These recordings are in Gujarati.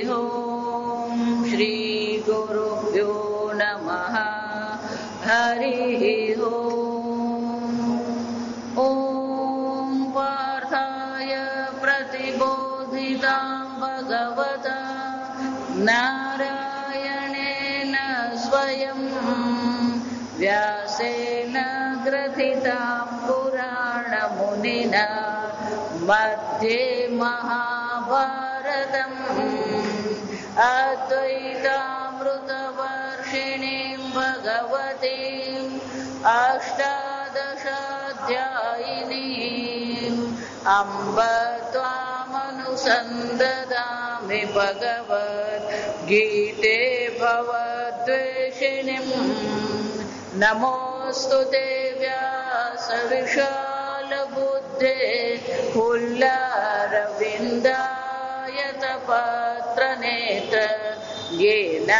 ओम श्री गुरुभ्यो नमः। हरि ओम पार्थाय प्रतिबोधितां भगवता नारायणेन स्वयं व्यासेन ग्रथितां पुराणमुनिना मध्ये महाभारतम् अद्वैतामृतवर्षिणीं भगवतीम् अष्टादशाध्यायिनीम् अम्ब त्वामनुसन्ददामि भगवद्गीते भवद्वेषिणीम्। नमोऽस्तु ते व्यासविशालबुद्धे हुल्लारविन्दायतपत्रनेत्र येन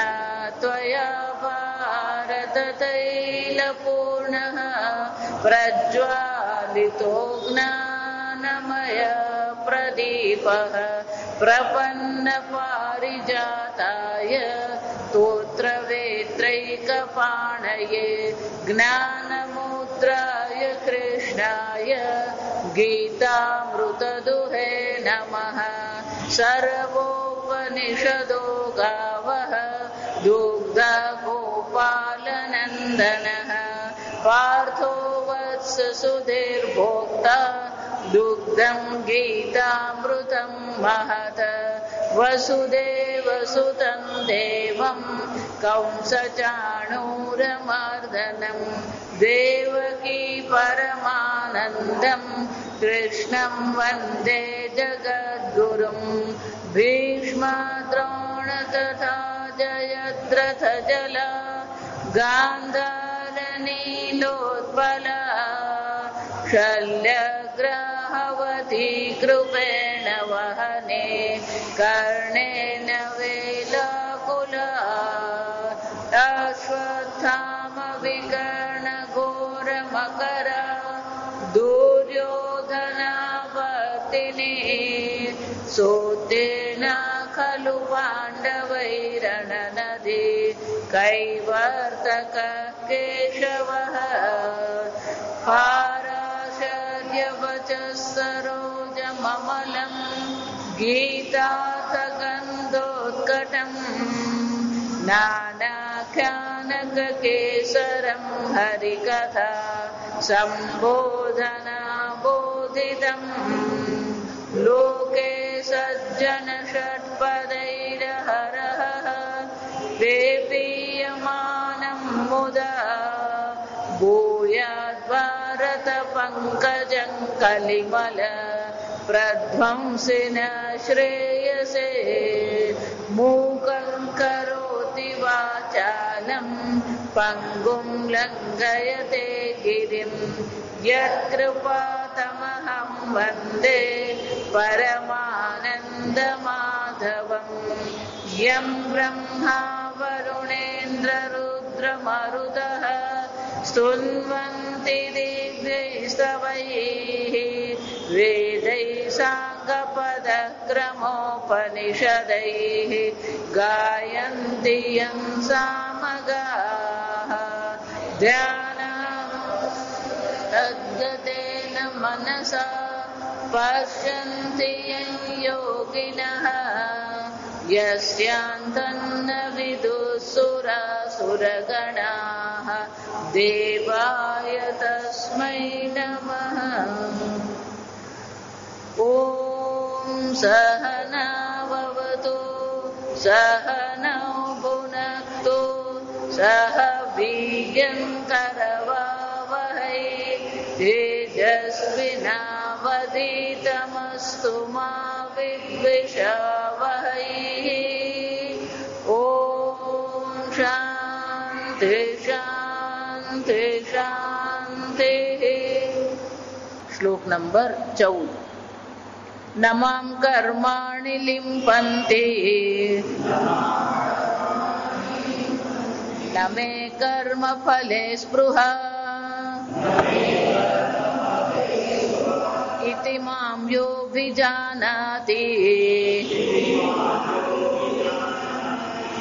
त्वया भारततैलपूर्णः प्रज्वालितो ज्ञानमय प्रदीपः प्रपन्नपारिजाताय स्तोत्रवेत्रैकपाणये ज्ञानमुद्राय कृष्णाय गीतामृतदुहे नमः। सर्वोपनिषदो गावः दुग्धगोपालनन्दनः पार्थो वत्स सुधीर्भोक्ता दुग्धं गीतामृतं महत्। वसुदेवसुतं देवं कंसचाणूरमर्दनं देवकी परमानन्दं कृष्णं वन्दे जगद्गुरुं। भीष्मद्रोण तथा जयद्रथजला गान्धारनीलोत्पला शल्यग्राहवती कृपेण वहने कर्णेन वेलाकुला अश्वत्थामविकर्णघोरमकरा दुर्योधनावर्तिनी सोत्तीर्णा खलु पाण्डवैरणनदी कैवर्तक केशवः पाराशर्यवचः सरोजममलं गीतार्थगन्धोत्कटम् नानाख्यानककेसरं हरिकथा सम्बोधनाबोधितम् लोके सज्जनषट्पदैरहरः पेपीयमानं मुदा भूयाद्भारतपङ्कजं कलिमल प्रध्वंसिन श्रेयसे। मूकं करोति वाचालं पङ्गुं लङ्घयते गिरिं यत्कृपातमहं वन्दे परमानन्दमाधवम्। यं ब्रह्मा वरुणेन्द्ररुद्रमरुतः स्तुन्वन्ति दिव्यैस्तवैः वेदैः साङ्गपदक्रमोपनिषदैः गायन्ति यं सामगाः। ध्यानान्तद्गतेन मनसा पश्यन्ति यं योगिनः यस्यान्तन्न विदुःसुरासुरगणाः देवाय तस्मै नमः। ॐ सहनाववतु सहनौ भुनक्तु सह वीर्यं करवावहै तेजस्विनावधीतमस्तु मा विद्विषावहै। ॐ शान्ति शान्ति शान्तिः। श्लोक नंबर 14। नमां कर्माणि लिम्पन्ति न मे कर्मफले स्पृहा इति मां योऽभिजानाति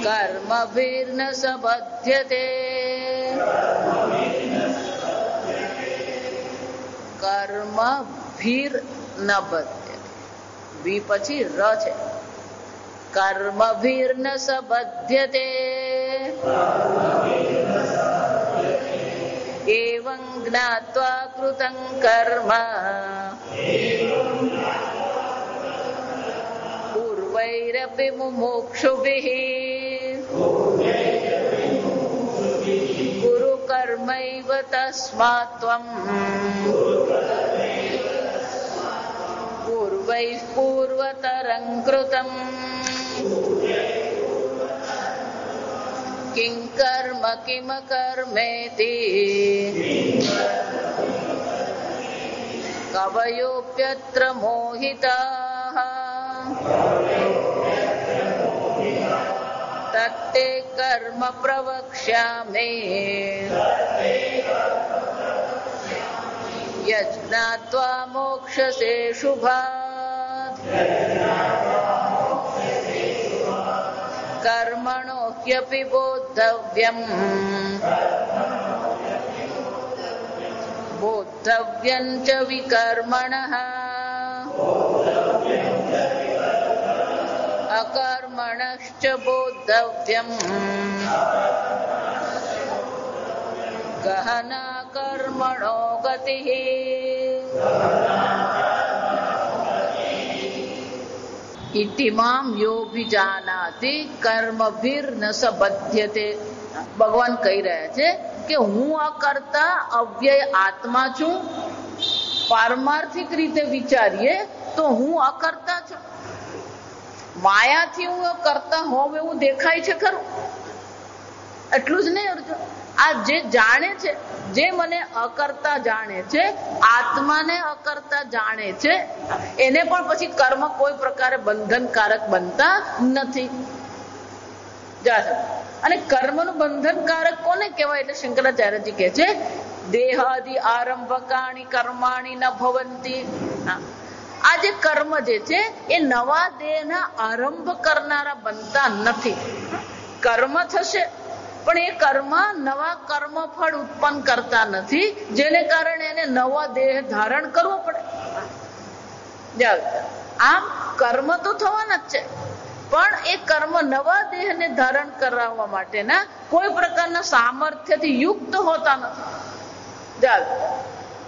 કર્મભિર્ન સબધ્યતે કર્મભીર ન બધ્યતે ભી પછી ર છે કર્મભીર્ન સબધ્યતે એવં જ્ઞાત્વા કૃतं કર્મ પૂર્વૈરપી મુમુક્ષુભિઃ કુરુ કર્મૈવ તસ્માत् ત્વં પૂર્વૈઃ પૂર્વતરં કૃતં કિં કર્મ કિમ કર્મેતિ કવયોપ્યત્ર મોહિતાઃ તત્તે કર્મ પ્રવક્ષ્યામિ યજ્ઞાત્વા મોક્ષસે શુભાત કર્મણો હ્યપી બોદ્ધવ્યમ બોદ્ધવ્યં ચ વિકર્મણઃ અકર્મણશ્ચ બોદ્ધવ્યમ ગહના કર્મણો ગતિઃ ઇતિમામ યોભિજાનાતિ કર્મભિર્ન સબધ્યતે. ભગવાન કહી રહ્યા છે કે હું અકર્તા અવ્યય આત્મા છું. પારમાર્થિક રીતે વિચારીએ તો હું અકર્તા છું. માયાથી હું કરતા હોવ એવું દેખાય છે ખરું? એટલું જ નહીં અર્જુન, આ જે જાણે છે, જે મને અકર્તા જાણે છે, આત્માને અકર્તા જાણે છે, એને પણ પછી કર્મ કોઈ પ્રકારે બંધનકારક બનતા નથી. અને કર્મનું બંધનકારક કોને કહેવાય? એટલે શંકરાચાર્યજી કહે છે દેહાદિ આરંભકાણી કર્માણી ન ભવંતી. આ જે કર્મ જે છે એ નવા દેહના આરંભ કરનારા બનતા નથી. કર્મ થશે પણ એ કર્મ નવા કર્મ ફળ ઉત્પન્ન કરતા નથી, જેને કારણે એને નવા દેહ ધારણ કરવો પડે. આમ કર્મ તો થવાના જ છે, પણ એ કર્મ નવા દેહને ધારણ કરાવવા માટેના કોઈ પ્રકારના સામર્થ્યથી યુક્ત હોતા નથી.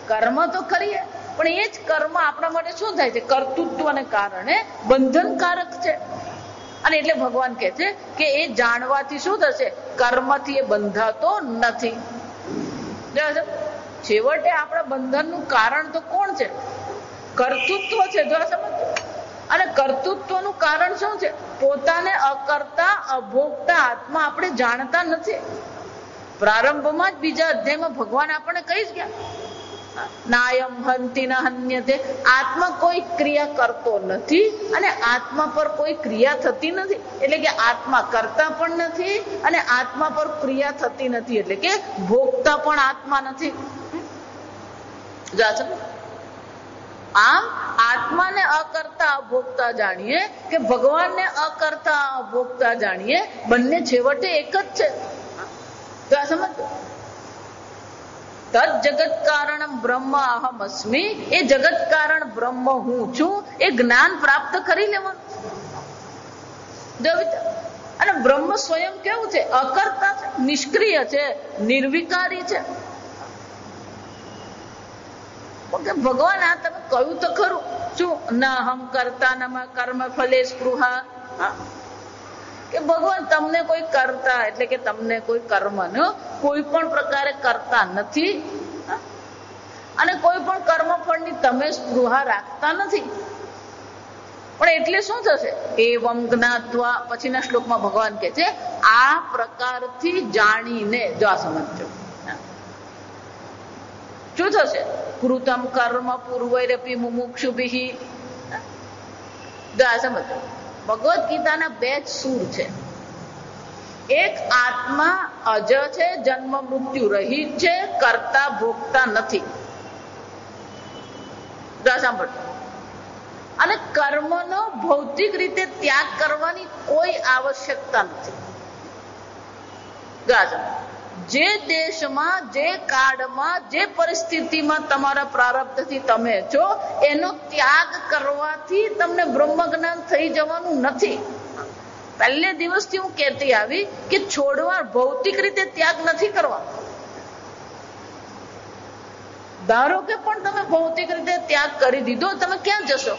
કર્મ તો કરીએ પણ એ જ કર્મ આપણા માટે શું થાય છે? કર્તૃત્વને કારણે બંધનકારક છે. અને એટલે ભગવાન કહે છે કે એ જાણવાથી શું થશે? કર્મથી એ બંધાતો નથી. છેવટે આપણા બંધનનું કારણ તો કોણ છે? કર્તૃત્વ છે. જો સમજો. અને કર્તૃત્વનું કારણ શું છે? પોતાને અકર્તા અભોગતા આત્મા આપણે જાણતા નથી. પ્રારંભમાં જ બીજા અધ્યાયમાં ભગવાન આપણને કહી જ ગયા, નાયમ હંતિ ન હન્યતે. આત્મા કોઈ ક્રિયા કરતો નથી અને આત્મા પર કોઈ ક્રિયા થતી નથી. એટલે કે આત્મા કરતા પણ નથી અને આત્મા પર ક્રિયા થતી નથી. એટલે કે ભોગતા પણ આત્મા નથી. આમ આત્માને અકર્તા અભોગતા જાણીએ કે ભગવાનને અકર્તા અભોગતા જાણીએ, બંને છેવટે એક જ છે. તો આ સમજો. તદ જગત કારણ બ્રહ્મ અહમ અસ્મી. એ જગત કારણ બ્રહ્મ હું છું, એ જ્ઞાન પ્રાપ્ત કરી લેવાનું. અને બ્રહ્મ સ્વયં કેવું છે? અકર્તા છે, નિષ્ક્રિય છે, નિર્વિકારી છે. ભગવાન આ તમે કહ્યું તો ખરું, શું ના હમ કરતા નમા કર્મ ફલે સ્પૃહા. કે ભગવાન તમને કોઈ કરતા એટલે કે તમને કોઈ કર્મનો કોઈ પણ પ્રકારે કરતા નથી અને કોઈ પણ કર્મ ફળની તમે સ્પૃહા રાખતા નથી. પણ એટલે શું થશે? એવમ જ્ઞાત્વા. પછીના શ્લોકમાં ભગવાન કહે છે આ પ્રકારથી જાણીને. જો આ સમજો શું થશે? કૃતમ કર્મ પૂર્વૈરપી મુમુક્ષુભિઃ. જો આ સમજો. ભગવદ ગીતાના બે જ સૂર છે. એક આત્મા અજ છે, જન્મ મૃત્યુ રહિત છે, કરતા ભોગતા નથી. સાંભળો. અને કર્મનો ભૌતિક રીતે ત્યાગ કરવાની કોઈ આવશ્યકતા નથી. જે દેશમાં, જે કાળમાં, જે પરિસ્થિતિમાં તમારા પ્રારબ્ધથી તમે છો, એનો ત્યાગ કરવાથી તમને બ્રહ્મ જ્ઞાન થઈ જવાનું નથી. પહેલે દિવસથી હું કહેતી આવી કે છોડવા ભૌતિક રીતે ત્યાગ નથી કરવા. ધારો કે પણ તમે ભૌતિક રીતે ત્યાગ કરી દીધો, તમે ક્યાં જશો?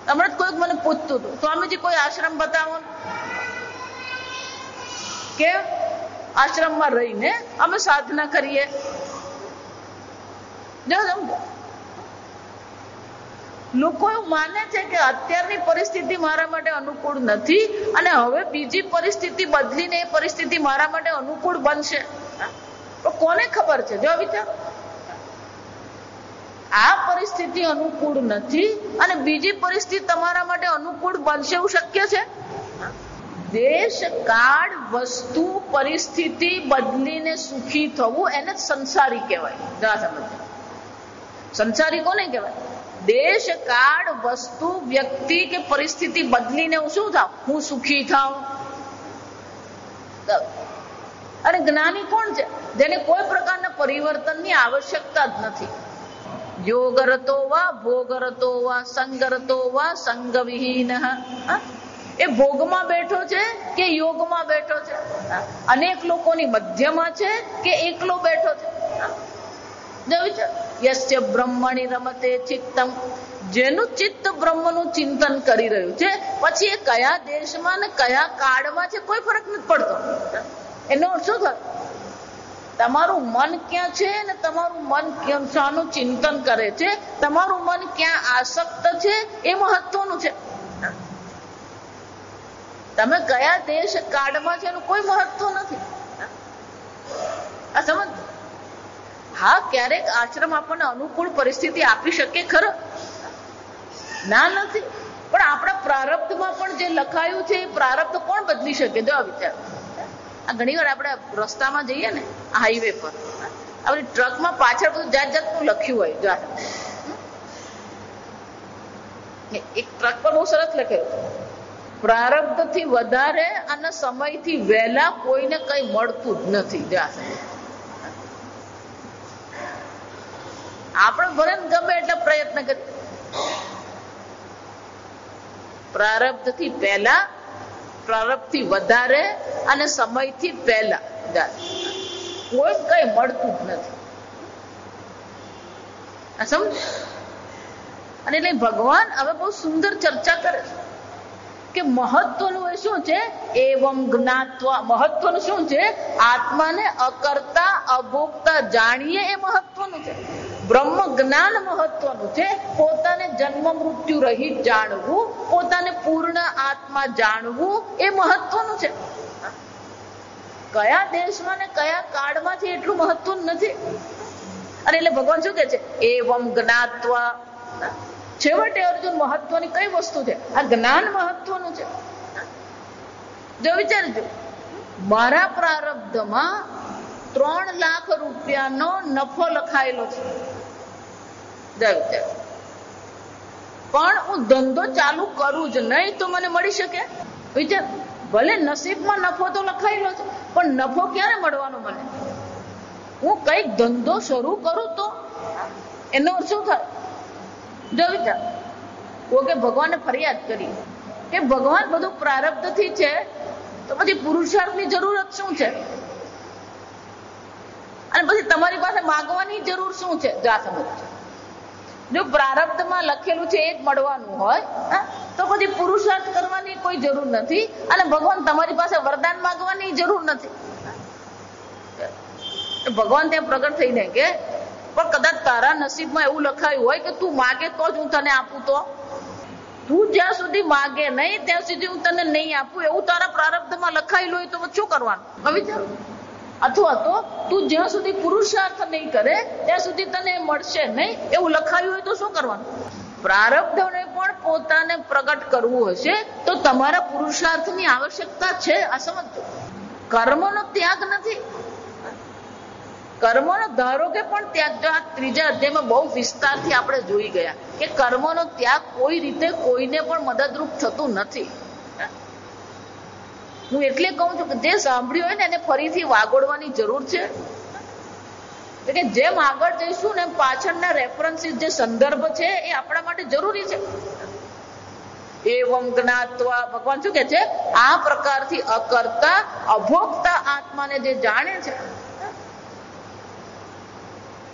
હમણાં જ કોઈક મને પૂછતું હતું, સ્વામીજી કોઈ આશ્રમ બતાવો કે આશ્રમમાં રહીને અમે સાધના કરીએ. લોકો એવું માને છે કે અત્યારની પરિસ્થિતિ મારા માટે અનુકૂળ નથી અને હવે બીજી પરિસ્થિતિ બદલીને એ પરિસ્થિતિ મારા માટે અનુકૂળ બનશે. તો કોને ખબર છે? જો વિચારો, આ પરિસ્થિતિ અનુકૂળ નથી અને બીજી પરિસ્થિતિ તમારા માટે અનુકૂળ બનશે એવું શક્ય છે? દેશ, કાળ, વસ્તુ, પરિસ્થિતિ બદલીને સુખી થવું એને સંસારી કહેવાય. સંસારી કોને કહેવાય? દેશ, કાળ, વસ્તુ, વ્યક્તિ કે પરિસ્થિતિ બદલીને હું શું થાવ? હું સુખી થાવ. અને જ્ઞાની કોણ છે? જેને કોઈ પ્રકારના પરિવર્તનની આવશ્યકતા જ નથી. યોગરતો વા ભોગરતો વા સંગરતો વા સંગ વિહીન. એ ભોગમાં બેઠો છે કે યોગમાં બેઠો છે? અનેક લોકોની મધ્યમાં છે કે એકલો બેઠો છે? યસ્ય બ્રહ્મણી રમતે ચિત્તમ, જેનું ચિત્ત બ્રહ્મનું ચિંતન કરી રહ્યું છે, પછી એ કયા દેશમાં ને કયા કાળમાં છે કોઈ ફરક નથી પડતો. એનો અર્થ શું થાય? તમારું મન ક્યાં છે ને તમારું મન શાનું ચિંતન કરે છે, તમારું મન ક્યાં આસક્ત છે એ મહત્વનું છે. તમે કયા દેશ કાળમાં છે એનું કોઈ મહત્વ નથી. આ સમજ. હા, ક્યારેક આશ્રમ આપણને અનુકૂળ પરિસ્થિતિ આપી શકે ખરો, ના નથી, પણ આપણા પ્રારબ્ધમાં પણ જે લખાયું છે એ પ્રારબ્ધ કોણ બદલી શકે? જો આ વિચાર. આ ઘણી વાર આપણે રસ્તામાં જઈએ ને, હાઈવે પર, આપણી ટ્રકમાં પાછળ બધું જાત જાતનું લખ્યું હોય. જો એક ટ્રક પર બહુ સરસ લખેલું, પ્રારબ્ધથી વધારે અને સમયથી વહેલા કોઈને કઈ મળતું જ નથી. આપણે ભલે ગમે એટલે પ્રયત્ન કરીએ, પ્રારબ્ધથી પહેલા, પ્રારબ્ધથી વધારે અને સમયથી પહેલા કોઈ કઈ મળતું જ નથી. સમજ? અને એટલે ભગવાન હવે બહુ સુંદર ચર્ચા કરે છે કે મહત્વનું એ શું છે? એવમ જ્ઞાત્વા. મહત્વનું શું છે? આત્માને અકર્તા અભોગતા જાણીએ એ મહત્વનું છે. બ્રહ્મ જ્ઞાન મહત્વનું છે. પોતાને જન્મ મૃત્યુ રહિત જાણવું, પોતાને પૂર્ણ આત્મા જાણવું એ મહત્વનું છે. કયા દેશમાં ને કયા કાળમાં છે એટલું મહત્વનું નથી. અને એટલે ભગવાન શું કે છે? એવમ જ્ઞાત્વા. છેવટે અર્જુન, મહત્વની કઈ વસ્તુ છે? આ જ્ઞાન મહત્વનું છે. જો વિચારજો, મારા પ્રારબ્ધમાં 3 લાખ રૂપિયાનો નફો લખાયેલો છે. પણ હું ધંધો ચાલુ કરું જ નહીં તો મને મળી શકે? વિચાર. ભલે નસીબમાં નફો તો લખાયેલો છે, પણ નફો ક્યારે મળવાનો મને? હું કઈક ધંધો શરૂ કરું તો એનો અર્થ શું થાય? જો વિચાર. કે ભગવાનને ફરિયાદ કરી કે ભગવાન બધું પ્રારબ્ધથી છે, તો પછી પુરુષાર્થની જરૂરત શું છે? અને પછી તમારી પાસે માગવાની જરૂર શું છે? જા સમજ. જો પ્રારબ્ધમાં લખેલું છે એ જ મળવાનું હોય તો પછી પુરુષાર્થ કરવાની કોઈ જરૂર નથી, અને ભગવાન તમારી પાસે વરદાન માંગવાની જરૂર નથી. ભગવાન ત્યાં પ્રગટ થઈને કે પણ કદાચ તારા નસીબમાં એવું લખાયું હોય કે તું માગે તો જ હું તને આપું, તો તું જ્યાં સુધી માગે નહીં ત્યાં સુધી હું તને નહીં આપું, એવું તારા પ્રારબ્ધમાં લખાયેલું હોય તો શું કરવાનું? વિચારો. અથવા તો તું જ્યાં સુધી પુરુષાર્થ નહીં કરે ત્યાં સુધી તને મળશે નહીં એવું લખાયું હોય તો શું કરવાનું? પ્રારબ્ધને પણ પોતાને પ્રગટ કરવું હશે તો તમારા પુરુષાર્થની આવશ્યકતા છે. આ સમજો. કર્મનો ત્યાગ નથી. કર્મનો ધારો કે પણ ત્યાગ, જો આ 3જા અધ્યાયમાં બહુ વિસ્તારથી આપણે જોઈ ગયા કે કર્મનો ત્યાગ કોઈ રીતે કોઈને પણ મદદરૂપ થતું નથી. હું એટલે કહું છું કે જે સાંભળ્યું હોય ને એને ફરીથી વાગોડવાની જરૂર છે. કે જેમ આગળ જઈશું ને પાછળના રેફરન્સીસ જે સંદર્ભ છે એ આપણા માટે જરૂરી છે. એવમ જ્ઞાત્વા ભગવાન શું કે છે? આ પ્રકારથી અકર્તા અભોક્તા આત્માને જે જાણે છે,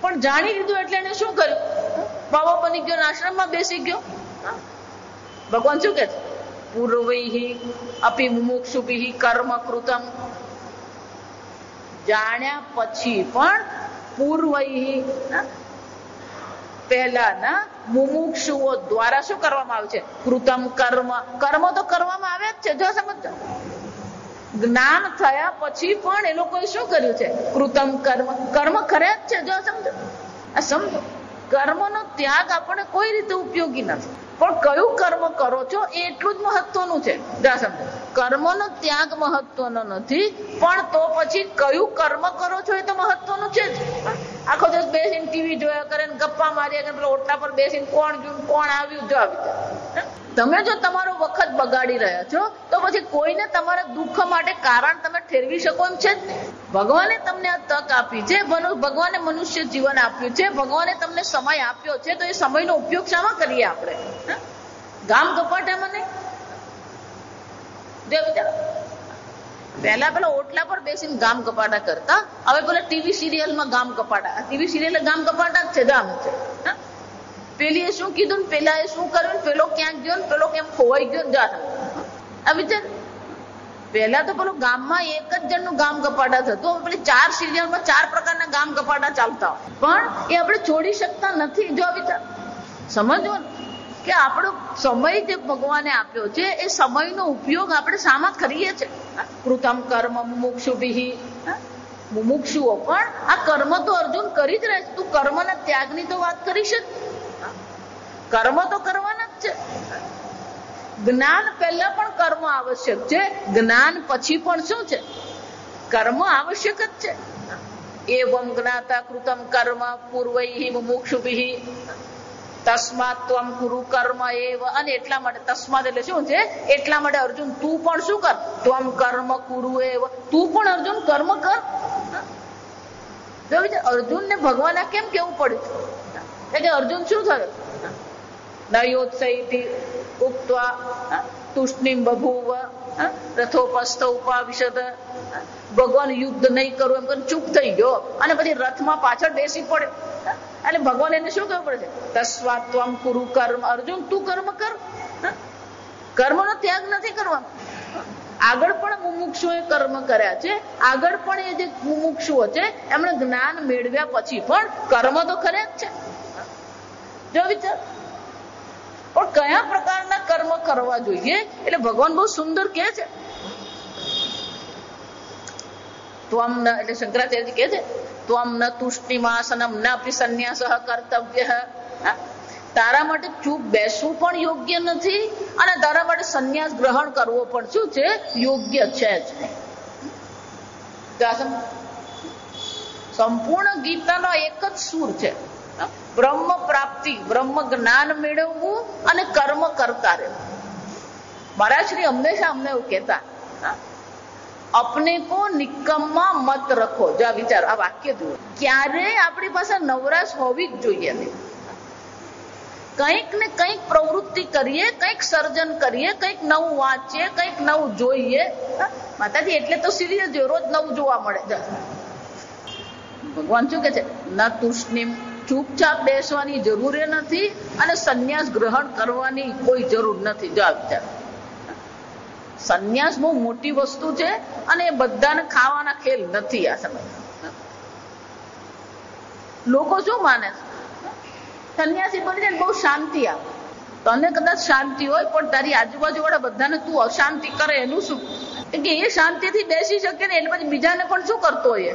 પણ જાણી લીધું એટલે એને શું કર્યું? બાબા બની ગયો, આશ્રમમાં બેસી ગયો. ભગવાન શું કે છે? પૂર્વૈહિ અપી મુમુક્ષુભિ કર્મ કૃતમ. જાણ્યા પછી પણ પૂર્વૈહિ પહેલાના મુમુક્ષુઓ દ્વારા શું કરવામાં આવે છે? કૃતમ કર્મ. કર્મ તો કરવામાં આવે જ છે. જો સમજો, જ્ઞાન થયા પછી પણ એ લોકોએ શું કર્યું છે? કૃતમ કર્મ. કર્મ કરે જ છે. જો સમજો, આ સમજો, કર્મનો ત્યાગ આપણને કોઈ રીતે ઉપયોગી નથી, પણ કયું કર્મ કરો છો એ એટલું જ મહત્વનું છે. જો સમજો, કર્મનો ત્યાગ મહત્વનો નથી, પણ તો પછી કયું કર્મ કરો છો એ તો મહત્વનું છે જ. આખો દિવસ બેસીને ટીવી જોયા કરે, ગપ્પા માર્યા કરે, પેલા ઓટલા પર બેસીને કોણ જોયું કોણ આવ્યું, જો આવી. તમે જો તમારો વખત બગાડી રહ્યા છો તો પછી કોઈને તમારા દુઃખ માટે કારણ તમે ઠેરવી શકો એમ છે જ નહીં. ભગવાને તમને આ તક આપી છે, ભગવાને મનુષ્ય જીવન આપ્યું છે, ભગવાને તમને સમય આપ્યો છે, તો એ સમયનો ઉપયોગ શામાં કરીએ આપણે? ગામ ગપાટામાં નહીં. જો વિચારો, પહેલા પેલા ઓટલા પર બેસીને ગામ કપાટા કરતા, હવે પેલા ટીવી સિરિયલમાં ગામ કપાટા. ટીવી સિરિયલ ગામ કપાટા જ છે. ગામ છે. પેલી શું કીધું ને પેલા એ શું કર્યું, પેલો ક્યાંક ગયો ને પેલો કેમ ખોવાઈ ગયો ને. આ વિચાર, પહેલા તો પેલું ગામમાં એક જ જણનું ગામ કપાટા થતું, પેલી 4 સિરિયલમાં 4 પ્રકારના ગામ કપાટા ચાલતા, પણ એ આપણે છોડી શકતા નથી. જો વિચાર, સમજો કે આપણો સમય જે ભગવાને આપ્યો છે એ સમયનો ઉપયોગ આપણે શામાં કરીએ છીએ? કૃતમ કર્મ મુમુક્ષુભિ. મુમુક્ષુઓ પણ આ કર્મ તો અર્જુન કરી જ રહે છે. તું કર્મના ત્યાગની તો વાત કરીશ જ. કર્મ તો કરવાના જ છે. જ્ઞાન પહેલા પણ કર્મ આવશ્યક છે, જ્ઞાન પછી પણ શું છે? કર્મ આવશ્યક જ છે. એવમ જ્ઞાતા કૃતમ કર્મ પૂર્વૈહિ મુમુક્ષુભિ તસ્માત ત્વમ કુરુ કર્મ એવ. અને એટલા માટે તસ્માત એટલે શું છે? એટલા માટે અર્જુન તું પણ શું કર? ત્વમ કર્મ કુરુ એવ. તું પણ અર્જુન કર્મ કર. અર્જુનને ભગવાને કેમ કેવું પડ્યું? એટલે અર્જુન શું થયો? નયોત્સૈતિ ઉક્ત્વા તુષ્ણિમ બભૂવ રથોપસ્થ ઉપાવિશદ. ભગવાન યુદ્ધ નહીં કરું એમ કરીને ચૂપ થઈ ગયો અને પછી રથમાં પાછળ બેસી પડ્યો. એટલે ભગવાન એને શું કહેવું પડે છે? તસ્માત ત્વમ કુરુ કર્મ. અર્જુન તું કર્મ કર. કર્મનો ત્યાગ નથી કરવાનો. આગળ પણ મુમુક્ષુએ કર્મ કર્યા છે. આગળ પણ એ જે મુમુક્ષુઓ છે એમણે જ્ઞાન મેળવ્યા પછી પણ કર્મ તો કરે જ છે. જો વિચાર, પણ કયા પ્રકારના કર્મ કરવા જોઈએ? એટલે ભગવાન બહુ સુંદર કહે છે. ત્વમ ન, એટલે શંકરાચાર્ય કહે છે, ત્વમ ન તુષ્ટિમાસનમ ન અપી સંન્યાસઃ કર્તવ્યઃ. તારા માટે ચૂપ બેસવું પણ યોગ્ય નથી અને તારા માટે સંન્યાસ ગ્રહણ કરવો પણ શું છે? યોગ્ય છે જ નહીં. સંપૂર્ણ ગીતાનો એક જ સૂર છે, બ્રહ્મ પ્રાપ્તિ, બ્રહ્મ જ્ઞાન મેળવવું અને કર્મ કરતા રહેવું. મહારાજ શ્રી હંમેશા અમને એવું કહેતા, અપને કો નિકમ્મા મત રખો. જો વિચારો, આ વાક્ય જુઓ. ક્યારેય આપણી પાસે નવરાશ હોવી જ જોઈએ નહીં. કંઈક ને કંઈક પ્રવૃત્તિ કરીએ, કંઈક સર્જન કરીએ, કંઈક નવું વાંચીએ, કંઈક નવું જોઈએ. માતાજી એટલે તો સિરિયસ જોઈએ, રોજ નવું જોવા મળે. ભગવાન શું કે છે? ન તુષ્ણિમ. ચૂપચાપ બેસવાની જરૂર નથી અને સંન્યાસ ગ્રહણ કરવાની કોઈ જરૂર નથી. જો વિચાર, સંન્યાસ બહુ મોટી વસ્તુ છે અને એ બધાને ખાવાના ખેલ નથી. આ સમય લોકો શું માને છે? સંન્યાસી બની જાય બહુ શાંતિ આવે. તને કદાચ શાંતિ હોય પણ તારી આજુબાજુ વાળા બધાને તું અશાંતિ કરે એનું શું? કે એ શાંતિથી બેસી શકે ને એટલે પછી બીજાને પણ શું કરતો હોય?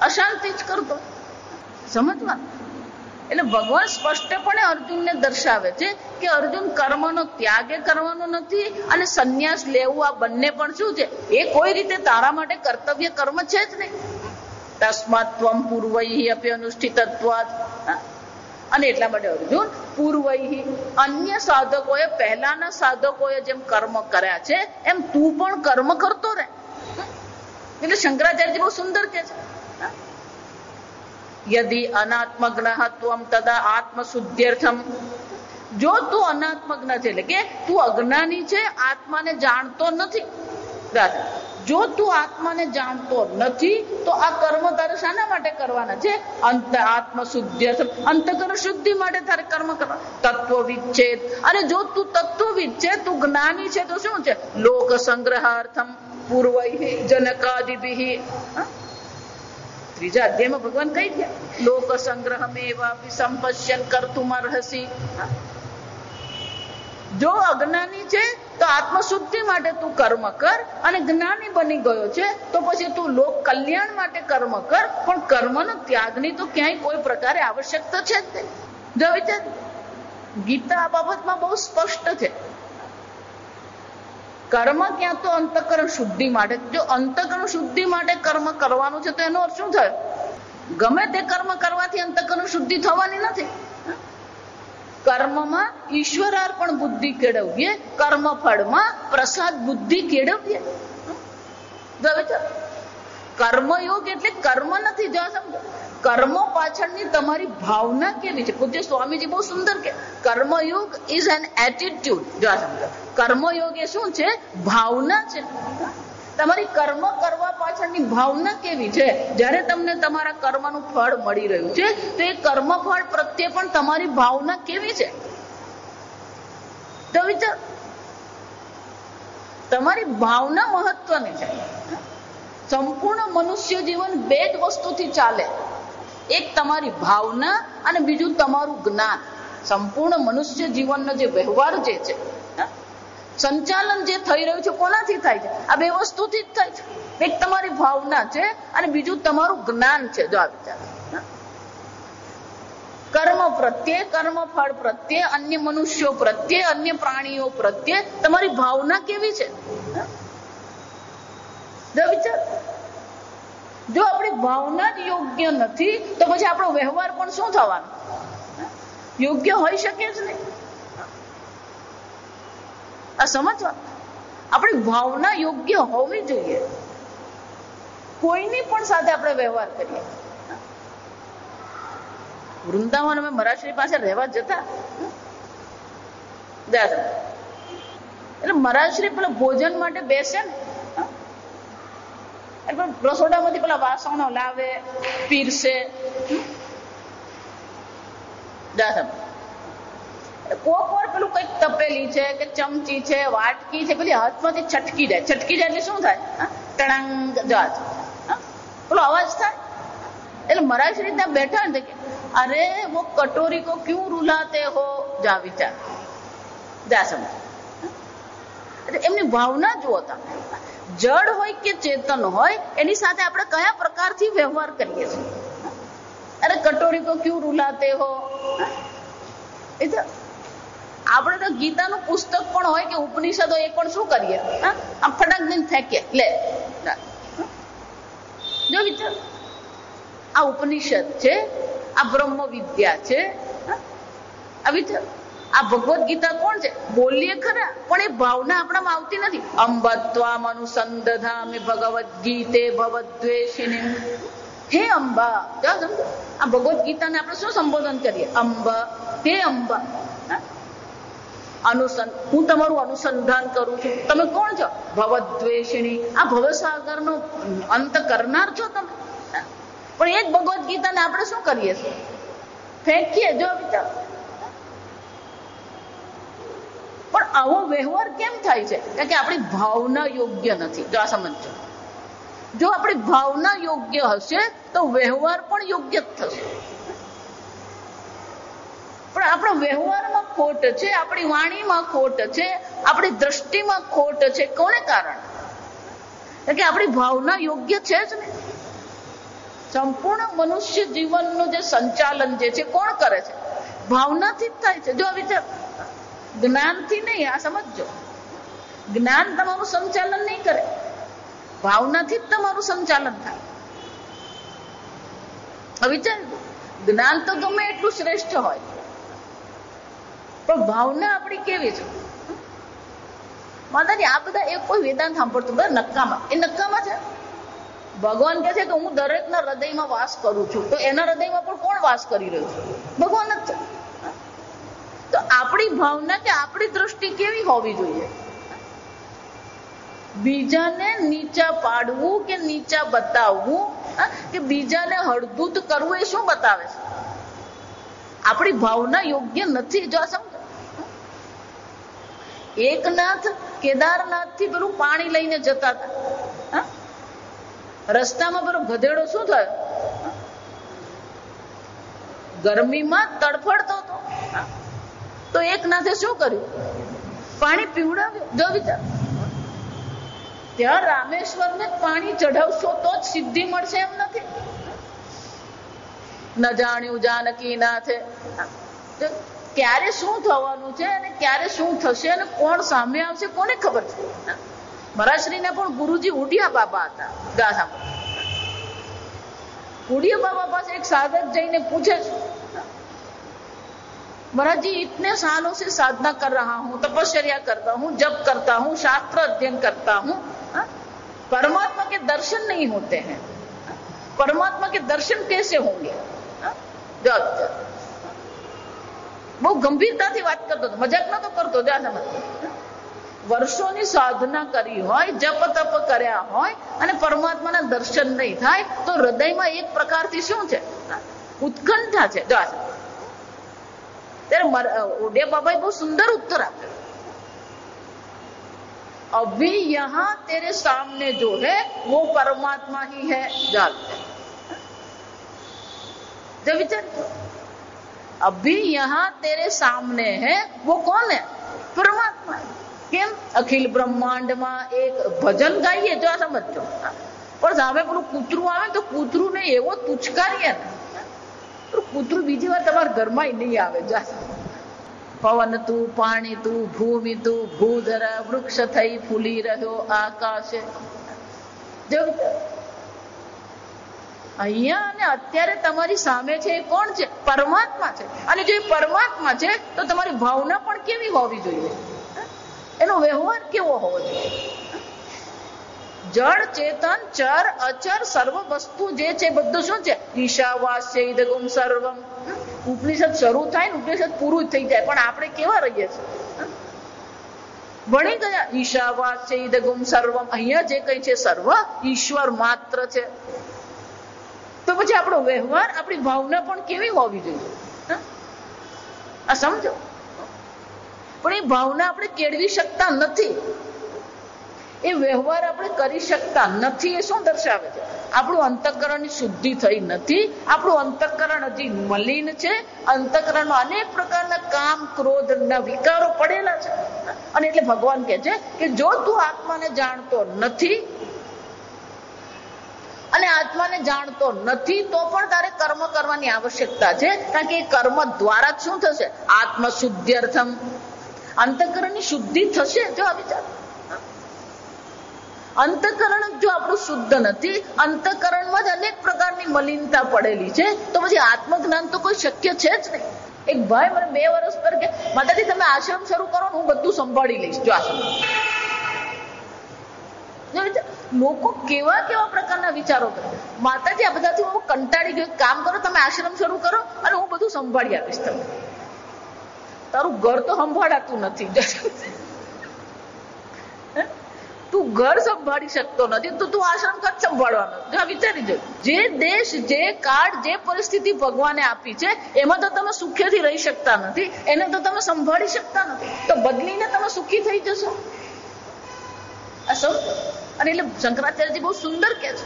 અશાંતિ જ કરતો. સમજવા. એટલે ભગવાન સ્પષ્ટપણે અર્જુનને દર્શાવે છે કે અર્જુન કર્મનો ત્યાગ કરવાનો નથી અને સંન્યાસ લેવું આ બંને પણ શું છે? એ કોઈ રીતે તારા માટે કર્તવ્ય કર્મ છે જ નહીં. તસ્માત ત્વમ પૂર્વૈહિ અપી અનુષ્ઠિતત્વાત. અને એટલા માટે અર્જુન પૂર્વૈહિ અન્ય સાધકોએ પહેલાના સાધકોએ જેમ કર્મ કર્યા છે એમ તું પણ કર્મ કરતો રહે. એટલે શંકરાચાર્યજી બહુ સુંદર કે છે, યદિ અનાત્મજ્ઞ ત્વમ તદા આત્મશુદ્ધ્યર્થમ. જો તું અનાત્મજ્ઞ છે એટલે કે તું અજ્ઞાની છે, આત્માને જાણતો નથી. જો તું આત્માને જાણતો નથી તો આ કર્મ તારે શાના માટે કરવાના છે? આત્મશુદ્ધ્યર્થમ, અંતકરણ શુદ્ધિ માટે તારે કર્મ કરવા. તત્વવિદ છે, અને જો તું તત્વવિદ છે, તું જ્ઞાની છે તો શું છે? લોક સંગ્રહાર્થમ પૂર્વૈહિ જનકાદિભિ. ત્રીજા અધ્યાયમાં ભગવાન કહી ગયા લોક સંગ્રહમેવાપી સંપશ્યન કર્તુમર્હસી. જો અજ્ઞાની છે તો આત્મશુદ્ધિ માટે તું કર્મ કર, અને જ્ઞાની બની ગયો છે તો પછી તું લોક કલ્યાણ માટે કર્મ કર. પણ કર્મનો ત્યાગની તો ક્યાંય કોઈ પ્રકારે આવશ્યકતા છે જ નહીં. જો વિચાર, ગીતા આ બાબતમાં બહુ સ્પષ્ટ છે. કર્મ ક્યાં તો અંતકરણ શુદ્ધિ માટે. જો અંતકરણ શુદ્ધિ માટે કર્મ કરવાનું છે તો એનો અર્થ શું થયો? ગમે તે કર્મ કરવાથી અંતકરણ શુદ્ધિ થવાની નથી. કર્મમાં ઈશ્વરાર્પણ બુદ્ધિ કેળવીએ, કર્મ ફળમાં પ્રસાદ બુદ્ધિ કેળવીએ. કર્મયોગ એટલે કર્મ નથી. જો સમજો, કર્મો પાછળની તમારી ભાવના કેવી છે. પૂજ્ય સ્વામીજી બહુ સુંદર કે કર્મયોગ ઇઝ એન એટીટ્યુડ. જો સમજો, કર્મયોગ એ શું છે? ભાવના છે. તમારી કર્મ કરવા પાછળની ભાવના કેવી છે? જ્યારે તમને તમારા કર્મનું ફળ મળી રહ્યું છે તો એ કર્મ ફળ પ્રત્યે પણ તમારી ભાવના કેવી છે? તો વિચાર, તમારી ભાવના મહત્વની છે. સંપૂર્ણ મનુષ્ય જીવન બે જ વસ્તુથી ચાલે, એક તમારી ભાવના અને બીજું તમારું જ્ઞાન. સંપૂર્ણ મનુષ્ય જીવનનો જે વ્યવહાર જે છે, સંચાલન જે થઈ રહ્યું છે, કોનાથી થાય છે? આ બે વસ્તુથી જ થાય છે. એક તમારી ભાવના છે અને બીજું તમારું જ્ઞાન છે. જો આ વિચાર, કર્મ પ્રત્યે, કર્મ ફળ પ્રત્યે, અન્ય મનુષ્યો પ્રત્યે, અન્ય પ્રાણીઓ પ્રત્યે તમારી ભાવના કેવી છે? જો વિચાર, જો આપણી ભાવના જ યોગ્ય નથી તો પછી આપણો વ્યવહાર પણ શું થવાનો? યોગ્ય હોઈ શકે જ નહીં. આ સમજવા, આપણી ભાવના યોગ્ય હોવી જોઈએ. કોઈની પણ સાથે આપણે વ્યવહાર કરીએ. વૃંદાવન અમે મરાશ્રી પાસે રહેવા જતા, એટલે મરાશ્રી પેલા ભોજન માટે બેસે ને, રસોડામાંથી પેલા વાસણો લાવે, પીરસે. કોક વાર પેલું કઈક તપેલી છે કે ચમચી છે, વાટકી છે, પેલી હાથમાંથી છટકી જાય. છટકી જાય એટલે શું થાય? ટણાંગ જાત પેલો અવાજ થાય. એટલે મરાશ્રી ત્યાં બેઠા ને કે અરે વો કટોરી કો ક્યું રૂલાતે હો. જા વિચાર, જા સમજ. એમની ભાવના જુઓ તમે. જડ હોય કે ચેતન હોય, એની સાથે આપણે કયા પ્રકારથી વ્યવહાર કરીએ છીએ. અરે કટોરી કો ક્યું રૂલાતે હો. એ તો આપણે તો ગીતાનું પુસ્તક પણ હોય કે ઉપનિષદો, એ પણ શું કરીએ? આમ ફટાક દઈને ફેંકીએ. લે, જો વિચાર, આ ઉપનિષદ છે, આ બ્રહ્મ વિદ્યા છે. આ વિચાર, આ ભગવદ ગીતા કોણ છે? બોલીએ ખરા, પણ એ ભાવના આપણામાં આવતી નથી. અંબત્વામ અનુસંદધામિ ભગવદ ગીતે ભવદ્વેષિની. હે અંબા. આ ભગવદ ગીતાને આપણે શું સંબોધન કરીએ? અંબા, હે અંબા. હું તમારું અનુસંધાન કરું છું. તમે કોણ છો? ભવદ્વેષિણી. આ ભવસાગરનો અંત કરનાર છો તમે. પણ એ જ ભગવદ ગીતાને આપણે શું કરીએ છીએ? ફેંકીએ. જો વિચાર, પણ આવો વ્યવહાર કેમ થાય છે? કારણ કે આપણી ભાવના યોગ્ય નથી. જો આ સમજો, જો આપણી ભાવના યોગ્ય હશે તો વ્યવહાર પણ યોગ્ય જ થશે. પણ આપણા વ્યવહારમાં ખોટ છે, આપણી વાણીમાં ખોટ છે, આપણી દ્રષ્ટિમાં ખોટ છે. કોને કારણ? કે આપણી ભાવના યોગ્ય છે જ નહીં. સંપૂર્ણ મનુષ્ય જીવનનું જે સંચાલન જે છે, કોણ કરે છે? ભાવનાથી જ થાય છે. જો વિચાર, જ્ઞાનથી નહીં. આ સમજો, જ્ઞાન તમારું સંચાલન નહીં કરે, ભાવનાથી જ તમારું સંચાલન થાય. વિચાર, જ્ઞાન તો ગમે એટલું શ્રેષ્ઠ હોય, પણ ભાવના આપણી કેવી છે? માતાજી, આ બધા એક કોઈ વેદાંત સાંભળતું બધા નક્કામાં, એ નક્કામાં છે. ભગવાન કહે છે કે હું દરેકના હૃદયમાં વાસ કરું છું, તો એના હૃદયમાં પણ કોણ વાસ કરી રહ્યું છે? ભગવાન જ છે. તો આપણી ભાવના કે આપણી દ્રષ્ટિ કેવી હોવી જોઈએ? બીજાને નીચા પાડવું કે નીચા બતાવવું કે બીજાને હળદૂત કરવું, એ શું બતાવે છે? આપણી ભાવના યોગ્ય નથી. જો આ સમજો, એકનાથ કેદારનાથ થી પેલું પાણી લઈને જતા હતા, રસ્તામાં પેલો ગધેડો શું થયો? ગરમીમાં તડફડતો હતો. તો એકનાથે શું કર્યું? પાણી પીવડાવ્યું. જો વિચાર, ત્યાં રામેશ્વરને પાણી ચઢાવશો તો જ સિદ્ધિ મળશે એમ નથી. ન જાણ્યું જાનકી નાથે ક્યારે શું થવાનું છે અને ક્યારે શું થશે અને કોણ સામે આવશે કોને ખબર છે? મહારાજશ્રીના પણ ગુરુજી ઉડિયા બાબા હતા. ગાસા ઉડિયા બાબા પાસે એક સાધક જઈને પૂછે છે, महाराज जी इतने सालों से साधना कर रहा हूँ, तपस्या करता हूँ, जप करता हूँ, शास्त्र अध्ययन करता हूँ, परमात्मा के दर्शन नहीं होते हैं. परमात्मा के दर्शन कैसे होंगे? બહુ ગંભીરતાથી વાત કરતો હતો, મજાક નતો કરતો. વર્ષોની સાધના કરી હોય, જપ તપ કર્યા હોય અને પરમાત્માના દર્શન નહીં થાય તો હૃદયમાં એક પ્રકારથી શું છે? ઉત્કંઠા છે. જો ત્યારે ઓડિયા બાબાએ બહુ સુંદર ઉત્તર આપ્યો. अभी यहाँ तेरे सामने जो है वो परमात्मा ही है. जब विचार, अभी यहाँ तेरे सामने है वो कौन है? परमात्मा. કેમ? અખિલ બ્રહ્માંડમાં એક ભજન ગાઈએ, જો આ સમજો, પણ સામે પેલું કૂતરું આવે તો કૂતરું ને એવો તુચકારીએ ને, કૂતરું બીજી વાર તમારા ઘરમાં નહીં આવે. જા, પવન તું, પાણી તું, ભૂમિ તું, ભૂધરા, વૃક્ષ થઈ ફૂલી રહ્યો આકાશે. અહીંયા અને અત્યારે તમારી સામે છે એ કોણ છે? પરમાત્મા છે. અને જો એ પરમાત્મા છે તો તમારી ભાવના પણ કેવી હોવી જોઈએ? એનો વ્યવહાર કેવો હોવો જોઈએ? જળ ચેતન ચર અચર સર્વ વસ્તુ જે છે બધું શું છે? ઈશાવાસ્ય ઇદગુમ સર્વમ. ઉપનિષદ શરૂ થાય ને ઉપનિષદ પૂરું થઈ જાય, પણ આપણે કેવા રહીએ છીએ? ભણી ગયા ઈશાવાસ્ય ઇદગુમ સર્વમ. અહીંયા જે કઈ છે સર્વ ઈશ્વર માત્ર છે. તો પછી આપણો વ્યવહાર, આપણી ભાવના પણ કેવી હોવી જોઈએ? આ સમજો. પણ એ ભાવના આપણે કેળવી શકતા નથી, એ વ્યવહાર આપણે કરી શકતા નથી. એ શું દર્શાવે છે? આપણું અંતઃકરણની શુદ્ધિ થઈ નથી. આપણું અંતઃકરણ હજી મલિન છે. અંતઃકરણમાં અનેક પ્રકારના કામ ક્રોધના વિકારો પડેલા છે. અને એટલે ભગવાન કહે છે કે જો તું આત્માને જાણતો નથી અને આત્માને જાણતો નથી તો પણ તારે કર્મ કરવાની આવશ્યકતા છે. કારણ કે એ કર્મ દ્વારા જ શું થશે? આત્મશુદ્ધ્યર્થમ, અંતઃકરણની શુદ્ધિ થશે. જો આ વિચાર, અંતઃકરણ જો આપણું શુદ્ધ નથી, અંતઃકરણમાં જ અનેક પ્રકારની મલિનતા પડેલી છે, તો પછી આત્મજ્ઞાન તો કોઈ શક્ય છે જ નહીં. એક ભાઈ મને 2 વર્ષ પર કે માતાજી તમે આશ્રમ શરૂ કરો ને હું બધું સંભાળી લઈશ. જો આશ્રમ, લોકો કેવા કેવા પ્રકારના વિચારો કરે. માતાજી આ બધાથી હું કંટાળી ગયો, કામ કરો તમે આશ્રમ શરૂ કરો અને હું બધું સંભાળી આપીશ. તમે તારું ઘર તો સંભાળાતું નથી, તું ઘર સંભાળી શકતો નથી તો તું આશ્રમ કદ સંભાળવાનો? વિચારી જો, જે દેશ, જે કાળ, જે પરિસ્થિતિ ભગવાને આપી છે એમાં તો તમે સુખેથી રહી શકતા નથી, એને તો તમે સંભાળી શકતા નથી, તો બદલીને તમે સુખી થઈ જશો. આ સમજો. અને એટલે શંકરાચાર્યજી બહુ સુંદર કહે છે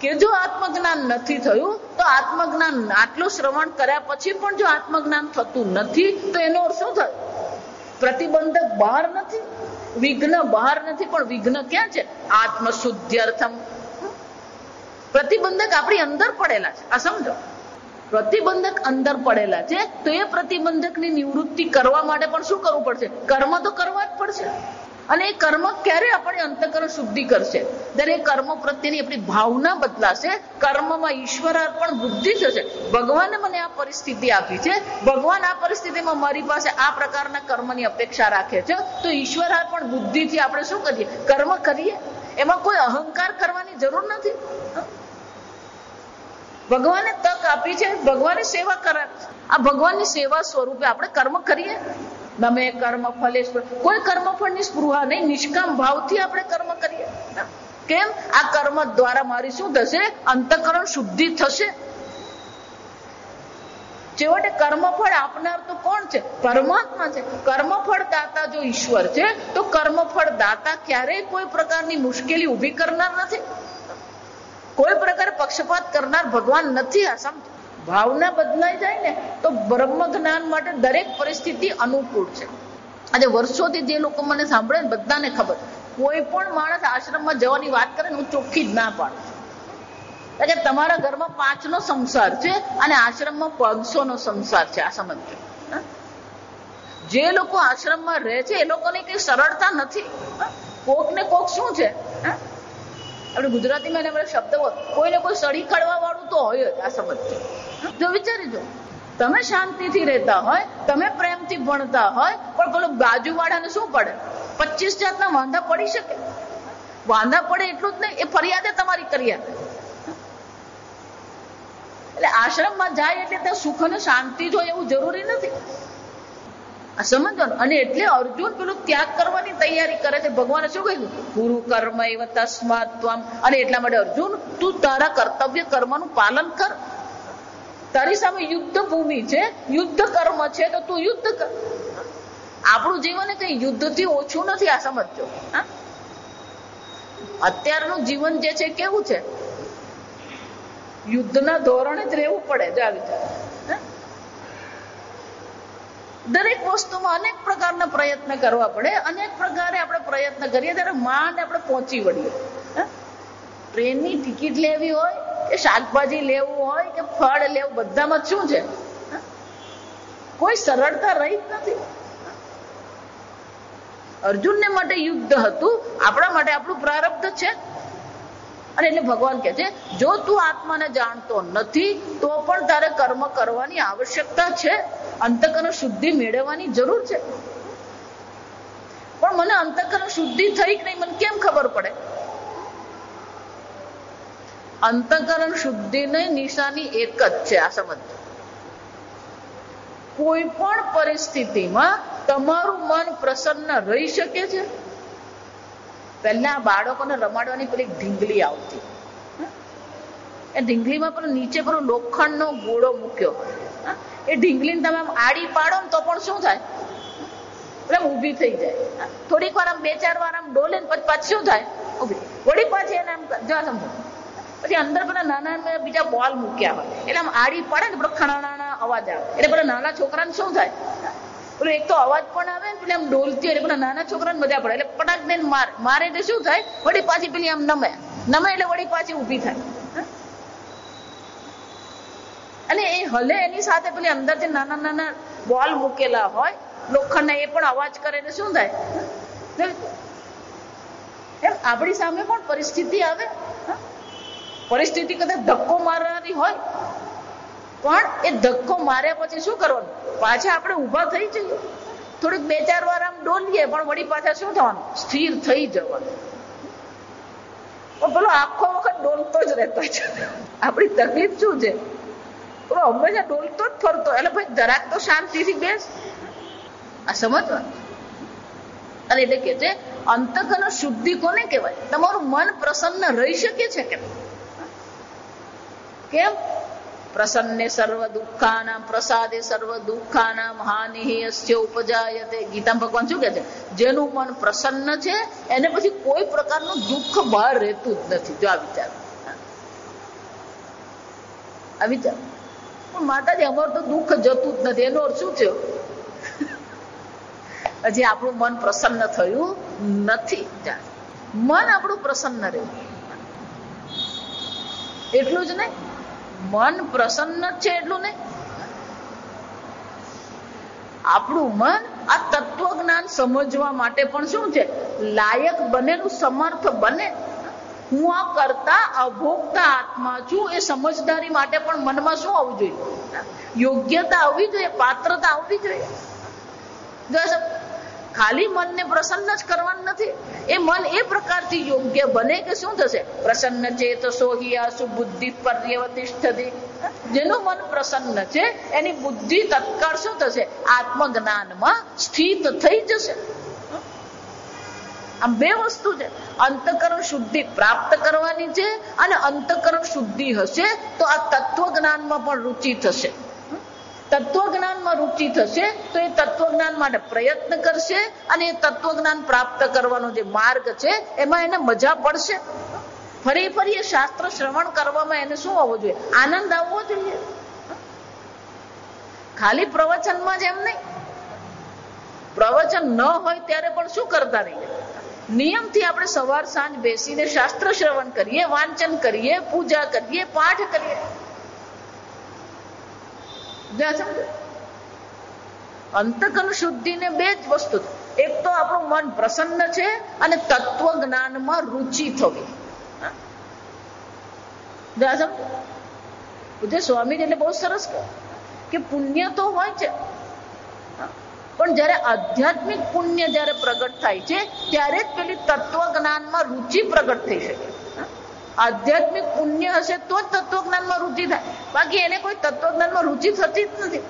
કે જો આત્મજ્ઞાન નથી થયું તો આત્મજ્ઞાન આટલું શ્રવણ કર્યા પછી પણ જો આત્મજ્ઞાન થતું નથી તો એનો અર્થ શું થયો? પ્રતિબંધક બહાર નથી, વિઘ્ન બહાર નથી, પણ વિઘ્ન ક્યાં છે? આત્મશુદ્ધ્યર્થમ. પ્રતિબંધક આપણી અંદર પડેલા છે. આ સમજો, પ્રતિબંધક અંદર પડેલા છે તો એ પ્રતિબંધકની નિવૃત્તિ કરવા માટે પણ શું કરવું પડશે? કર્મ તો કરવા જ પડશે. અને એ કર્મ ક્યારે આપણી અંતઃકરણ શુદ્ધિ કરશે? ત્યારે એ કર્મ પ્રત્યેની આપણી ભાવના બદલાશે, કર્મમાં ઈશ્વર અર્પણ બુદ્ધિ થશે. ભગવાને મને આ પરિસ્થિતિ આપી છે, ભગવાન આ પરિસ્થિતિમાં મારી પાસે આ પ્રકારના કર્મની અપેક્ષા રાખે છે, તો ઈશ્વર અર્પણ બુદ્ધિથી આપણે શું કરીએ? કર્મ કરીએ. એમાં કોઈ અહંકાર કરવાની જરૂર નથી. ભગવાને તક આપી છે, ભગવાનની સેવા કરે. આ ભગવાનની સેવા સ્વરૂપે આપણે કર્મ કરીએ. નમે કર્મ ફલેશ્વર, કોઈ કર્મફળની સ્પૃહા નહીં, નિષ્કામ ભાવથી આપણે કર્મ કરીએ. કેમ? આ કર્મ દ્વારા મારી શું થશે? અંતઃકરણ શુદ્ધિ થશે. છેવટે કર્મફળ આપનાર તો કોણ છે? પરમાત્મા છે. કર્મફળ દાતા જો ઈશ્વર છે, તો કર્મફળ દાતા ક્યારેય કોઈ પ્રકારની મુશ્કેલી ઊભી કરનાર નથી, કોઈ પ્રકારે પક્ષપાત કરનાર ભગવાન નથી. આ સમજ. ભાવના બદલાઈ જાય ને તો બ્રહ્મ જ્ઞાન માટે દરેક પરિસ્થિતિ અનુકૂળ છે. આજે વર્ષોથી જે લોકો મને સાંભળે ને બધાને ખબર, કોઈ પણ માણસ આશ્રમમાં જવાની વાત કરે ને હું ચોખ્ખી જ ના પાડું. એટલે તમારા ઘરમાં 5 નો સંસાર છે અને આશ્રમમાં 500 નો સંસાર છે. આ સમજજો. જે લોકો આશ્રમમાં રહે છે એ લોકોની કઈ સરળતા નથી. કોક ને કોક શું છે, આપણે ગુજરાતીમાં એને બધા શબ્દ હોય, કોઈને કોઈ સળી કાઢવા વાળું તો હોય જ. આ સમજજો. જો વિચારી જો, તમે શાંતિથી રહેતા હોય, તમે પ્રેમથી ભણતા હોય, પણ પેલો બાજુવાળાને શું પડે? 25 જાતના વાંધા પડી શકે. વાંધા પડે એટલું જ નહીં, એ ફરિયાદે તમારી કરી આપે. એટલે આશ્રમમાં જાય એટલે ત્યાં સુખ અને શાંતિ જ હોય એવું જરૂરી નથી. આ સમજવાનું. અને એટલે અર્જુન પેલું ત્યાગ કરવાની તૈયારી કરે છે. ભગવાને શું કહ્યું? ગુરુ કર્મ એવ તસ્માત ત્વમ. અને એટલા માટે અર્જુન, તું તારા કર્તવ્ય કર્મનું પાલન કર. તારી સામે યુદ્ધ ભૂમિ છે, યુદ્ધ કર્મ છે, તો તું યુદ્ધ કર. આપણું જીવન કઈ યુદ્ધથી ઓછું નથી. આ સમજજો. અત્યારનું જીવન જે છે કેવું છે? યુદ્ધના ધોરણે જ રહેવું પડે. જ આવી જાય. દરેક વસ્તુમાં અનેક પ્રકારના પ્રયત્ન કરવા પડે. અનેક પ્રકારે આપણે પ્રયત્ન કરીએ ત્યારે માંડ આપણે પહોંચી વળીએ. ટ્રેનની ટિકિટ લેવી હોય કે શાકભાજી લેવું હોય કે ફળ લેવું, બધામાં શું છે? કોઈ સરળતા રહી જ નથી. અર્જુનને માટે યુદ્ધ હતું, આપણા માટે આપણું પ્રારબ્ધ છે. અને એટલે ભગવાન કહે છે, જો તું આત્માને જાણતો નથી તો પણ તારે કર્મ કરવાની આવશ્યકતા છે, અંતઃકરણ શુદ્ધિ મેળવવાની જરૂર છે. પણ મને અંતઃકરણ શુદ્ધિ થઈ કે નહીં મને કેમ ખબર પડે? અંતઃકરણ શુદ્ધિની નિશાની એક જ છે. આ સમજ. કોઈ પણ પરિસ્થિતિમાં તમારું મન પ્રસન્ન રહી શકે છે. પહેલા બાળકોને રમાડવાની પેલી ઢીંગલી આવતી, એ ઢીંગલીમાં પેલો નીચે પેલો લોખંડનો ગોળો મૂક્યો, એ ઢીંગલીને તમે આમ આડી પાડો ને તો પણ શું થાય? એટલે ઊભી થઈ જાય. થોડીક વાર આમ 2-4 વાર આમ ડોલે ને પછી શું થાય? ઊભી. વળી પાછી એને આમ જો સમજો. પછી અંદર પેલા નાના બીજા બોલ મૂક્યા હોય એટલે આમ આડી પાડે ને પેલો ખણાણા અવાજ આવે. એટલે પેલા નાના છોકરાને શું થાય? પેલો એક તો અવાજ પણ આવે ને પેલી આમ ડોલતી હોય એટલે પેલા નાના છોકરાને મજા પડે. એટલે પટાક દઈને મારે એટલે શું થાય? વળી પાછી પેલી આમ નમે એટલે વળી પાછી ઊભી થાય. અને એ હલે એની સાથે પેલી અંદર જે નાના નાના બોલ મૂકેલા હોય લોખંડના, એ પણ અવાજ કરે એટલે શું થાય? એમ આપણી સામે પણ પરિસ્થિતિ આવે. પરિસ્થિતિ કદાચ ધક્કો મારનારી હોય પણ એ ધક્કો માર્યા પછી શું કરવાનું? પાછા આપણે ઊભા થઈ જઈએ. થોડીક 2-4 વાર આમ ડોલીએ પણ વળી પાછા શું થવાનું? સ્થિર થઈ જવાનું. પેલો આખો વખત ડોલતો જ રહેતો છે. આપણી તકલીફ શું છે? પેલો હંમેશા ડોલતો જ ફરતો. એટલે ભાઈ જરાક તો શાંતિથી બેસ. આ સમજવાનું. અને એટલે કે છે અંતઃકરણ શુદ્ધિ કોને કહેવાય? તમારું મન પ્રસન્ન રહી શકે છે કે કેમ? પ્રસન્ને સર્વ દુઃખાનામ પ્રસાદે સર્વ દુઃખાનામ હાનિ અસ્ય ઉપજાયતે. ગીતા ભગવાન શું કહે છે? જેનું મન પ્રસન્ન છે એને પછી કોઈ પ્રકારનું દુઃખ બહાર રહેતું જ નથી. જો આ વિચાર, આ વિચાર. પણ માતાજી અમારું તો દુઃખ જતું જ નથી. એનો અર્થ શું થયો? હજી આપણું મન પ્રસન્ન થયું નથી. મન આપણું પ્રસન્ન રહ્યું એટલું જ નહીં, મન પ્રસન્ન છે એટલું નહીં, આપણું મન આ તત્વજ્ઞાન સમજવા માટે પણ શું છે, લાયક બનેલું, સમર્થ બને. હું આ કરતા અભોગતા આત્મા છું એ સમજદારી માટે પણ મનમાં શું આવવું જોઈએ, યોગ્યતા આવવી જોઈએ, પાત્રતા આવવી જોઈએ. ખાલી મનને પ્રસન્ન જ કરવાનું નથી, એ મન એ પ્રકારથી યોગ્ય બને કે શું થશે, પ્રસન્ન ચેતસો હિ આસુ બુદ્ધિ પર્યવતિષ્ઠતિ. જેનું મન પ્રસન્ન છે એની બુદ્ધિ તત્કાળ શું થશે, આત્મજ્ઞાનમાં સ્થિત થઈ જશે. આમ બે વસ્તુ છે, અંતકરણ શુદ્ધિ પ્રાપ્ત કરવાની છે અને અંતકરણ શુદ્ધિ હશે તો આ તત્વજ્ઞાનમાં પણ રુચિ થશે. તત્વજ્ઞાનમાં રુચિ થશે તો એ તત્વજ્ઞાન માટે પ્રયત્ન કરશે અને એ તત્વજ્ઞાન પ્રાપ્ત કરવાનો જે માર્ગ છે એમાં એને મજા પડશે. ફરી ફરી એ શાસ્ત્ર શ્રવણ કરવામાં એને શું આવવો જોઈએ, આનંદ આવવો જોઈએ. ખાલી પ્રવચનમાં જ એમ નહીં, પ્રવચન ન હોય ત્યારે પણ શું કરતા રહીએ, નિયમથી આપણે સવાર સાંજ બેસીને શાસ્ત્ર શ્રવણ કરીએ, વાંચન કરીએ, પૂજા કરીએ, પાઠ કરીએ. અંતકરણ શુદ્ધિને બે જ વસ્તુ, એક તો આપણું મન પ્રસન્ન છે અને તત્વ જ્ઞાનમાં રુચિ થવી. પૂજ્ય સ્વામી એટલે બહુ સરસ કે પુણ્ય તો હોય છે પણ જયારે આધ્યાત્મિક પુણ્ય જયારે પ્રગટ થાય છે ત્યારે જ પેલી તત્વ જ્ઞાનમાં રુચિ પ્રગટ થઈ શકે. આધ્યાત્મિક પુણ્ય હશે તો જ તત્વજ્ઞાનમાં રુચિ થાય, બાકી એને કોઈ તત્વજ્ઞાનમાં રુચિ થતી જ નથી.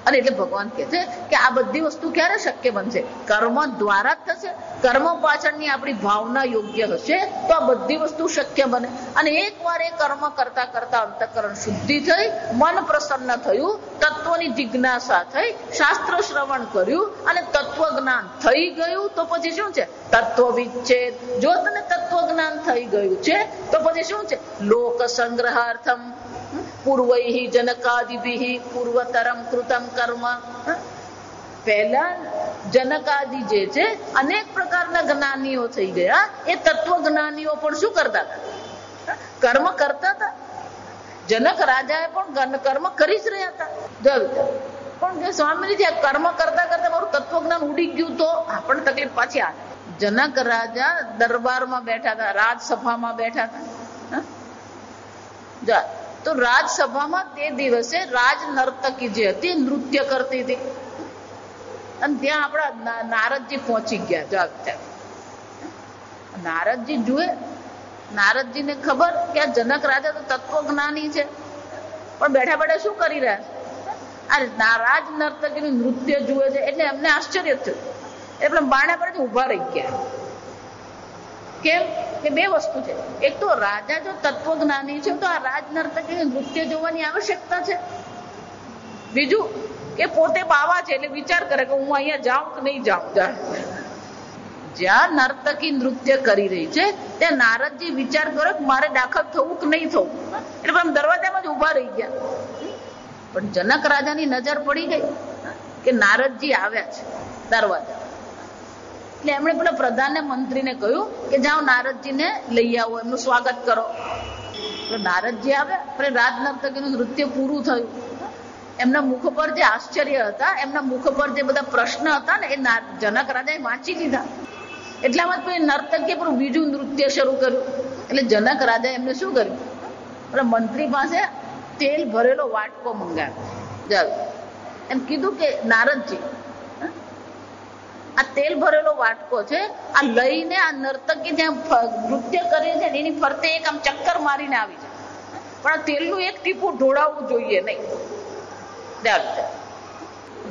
અને એટલે ભગવાન કહે છે કે આ બધી વસ્તુ ક્યારે શક્ય બનશે, કર્મ દ્વારા જ થશે. કર્મ પાછળની આપણી ભાવના યોગ્ય હશે તો આ બધી વસ્તુ શક્ય બને. અને એકવાર એ કર્મ કરતા કરતા અંતઃકરણ શુદ્ધિ થઈ, મન પ્રસન્ન થયું, તત્વની જિજ્ઞાસા થઈ, શાસ્ત્ર શ્રવણ કર્યું અને તત્વ જ્ઞાન થઈ ગયું તો પછી શું છે, તત્વ વિચ્છેદ. જો તને તત્વ જ્ઞાન થઈ ગયું છે તો પછી શું છે, લોક સંગ્રહાર્થમ પૂર્વૈ જનકાદિભિ પૂર્વતરમ કૃતમ કર્મ. પહેલા જનકાદિ જે છે અનેક પ્રકારના જ્ઞાનીઓ થઈ ગયા, એ તત્વ જ્ઞાનીઓ પણ શું કરતા હતા, કર્મ કરતા હતા. જનક રાજાએ પણ કર્મ કરી જ રહ્યા હતા. પણ કે સ્વામીજી આ કર્મ કરતા કરતા મારું તત્વજ્ઞાન ઉડી ગયું તો આપણને તકલીફ પાછી આવે. જનક રાજા દરબારમાં બેઠા હતા, રાજસભામાં બેઠા હતા. તો રાજસભામાં તે દિવસે રાજ નર્તકી જે હતી નૃત્ય કરતી હતી અને ત્યાં આપણા નારદજી પહોંચી ગયા. નારદજી જુએ, નારદજીને ખબર કે આ જનક રાજા તો તત્વજ્ઞાની છે પણ બેઠા બેઠા શું કરી રહ્યા છે, આ રાજ નર્તકીનું નૃત્ય જુએ છે એટલે એમને આશ્ચર્ય થયું. એટલે બાણે પર ઉભા રહી ગયા. કેમ કે બે વસ્તુ છે, એક તો રાજા જો તત્વજ્ઞાની છે તો આ રાજ નર્તકી નૃત્ય જોવાની આવશ્યકતા છે. બીજું કે પોતે બાવા છે એટલે વિચાર કરે કે હું અહીંયા જાઉં કે નહીં જાઉં. જ્યાં નર્તકી નૃત્ય કરી રહી છે ત્યાં નારદજી વિચાર કરે કે મારે દાખલ થવું કે નહીં થવું, એટલે આમ દરવાજામાં જ ઉભા રહી ગયા. પણ જનક રાજાની નજર પડી ગઈ કે નારદજી આવ્યા છે દરવાજા, એટલે એમણે પેલા પ્રધાન મંત્રીને કહ્યું કે જાઓ નારદજીને લઈ આવો, એમનું સ્વાગત કરો. એટલે નારદજી આવ્યા, પછી રાજ નર્તકીનું નૃત્ય પૂરું થયું. એમના મુખ પર જે આશ્ચર્ય હતા, એમના મુખ પર જે બધા પ્રશ્ન હતા ને એ જનક રાજાએ વાંચી લીધા. એટલામાં પછી નર્તકીએ પણ બીજું નૃત્ય શરૂ કર્યું. એટલે જનક રાજાએ એમને શું કર્યું, એટલે મંત્રી પાસે તેલ ભરેલો વાટકો મંગાવ્યો. એમ કીધું કે નારદજી આ તેલ ભરેલો વાટકો છે, આ લઈને આ નર્તકી જ્યાં નૃત્ય કરે છે એની ફરતે એક આમ ચક્કર મારીને આવી છે, પણ આ તેલનું એક ટીપું ઢોળાવવું જોઈએ નહીં.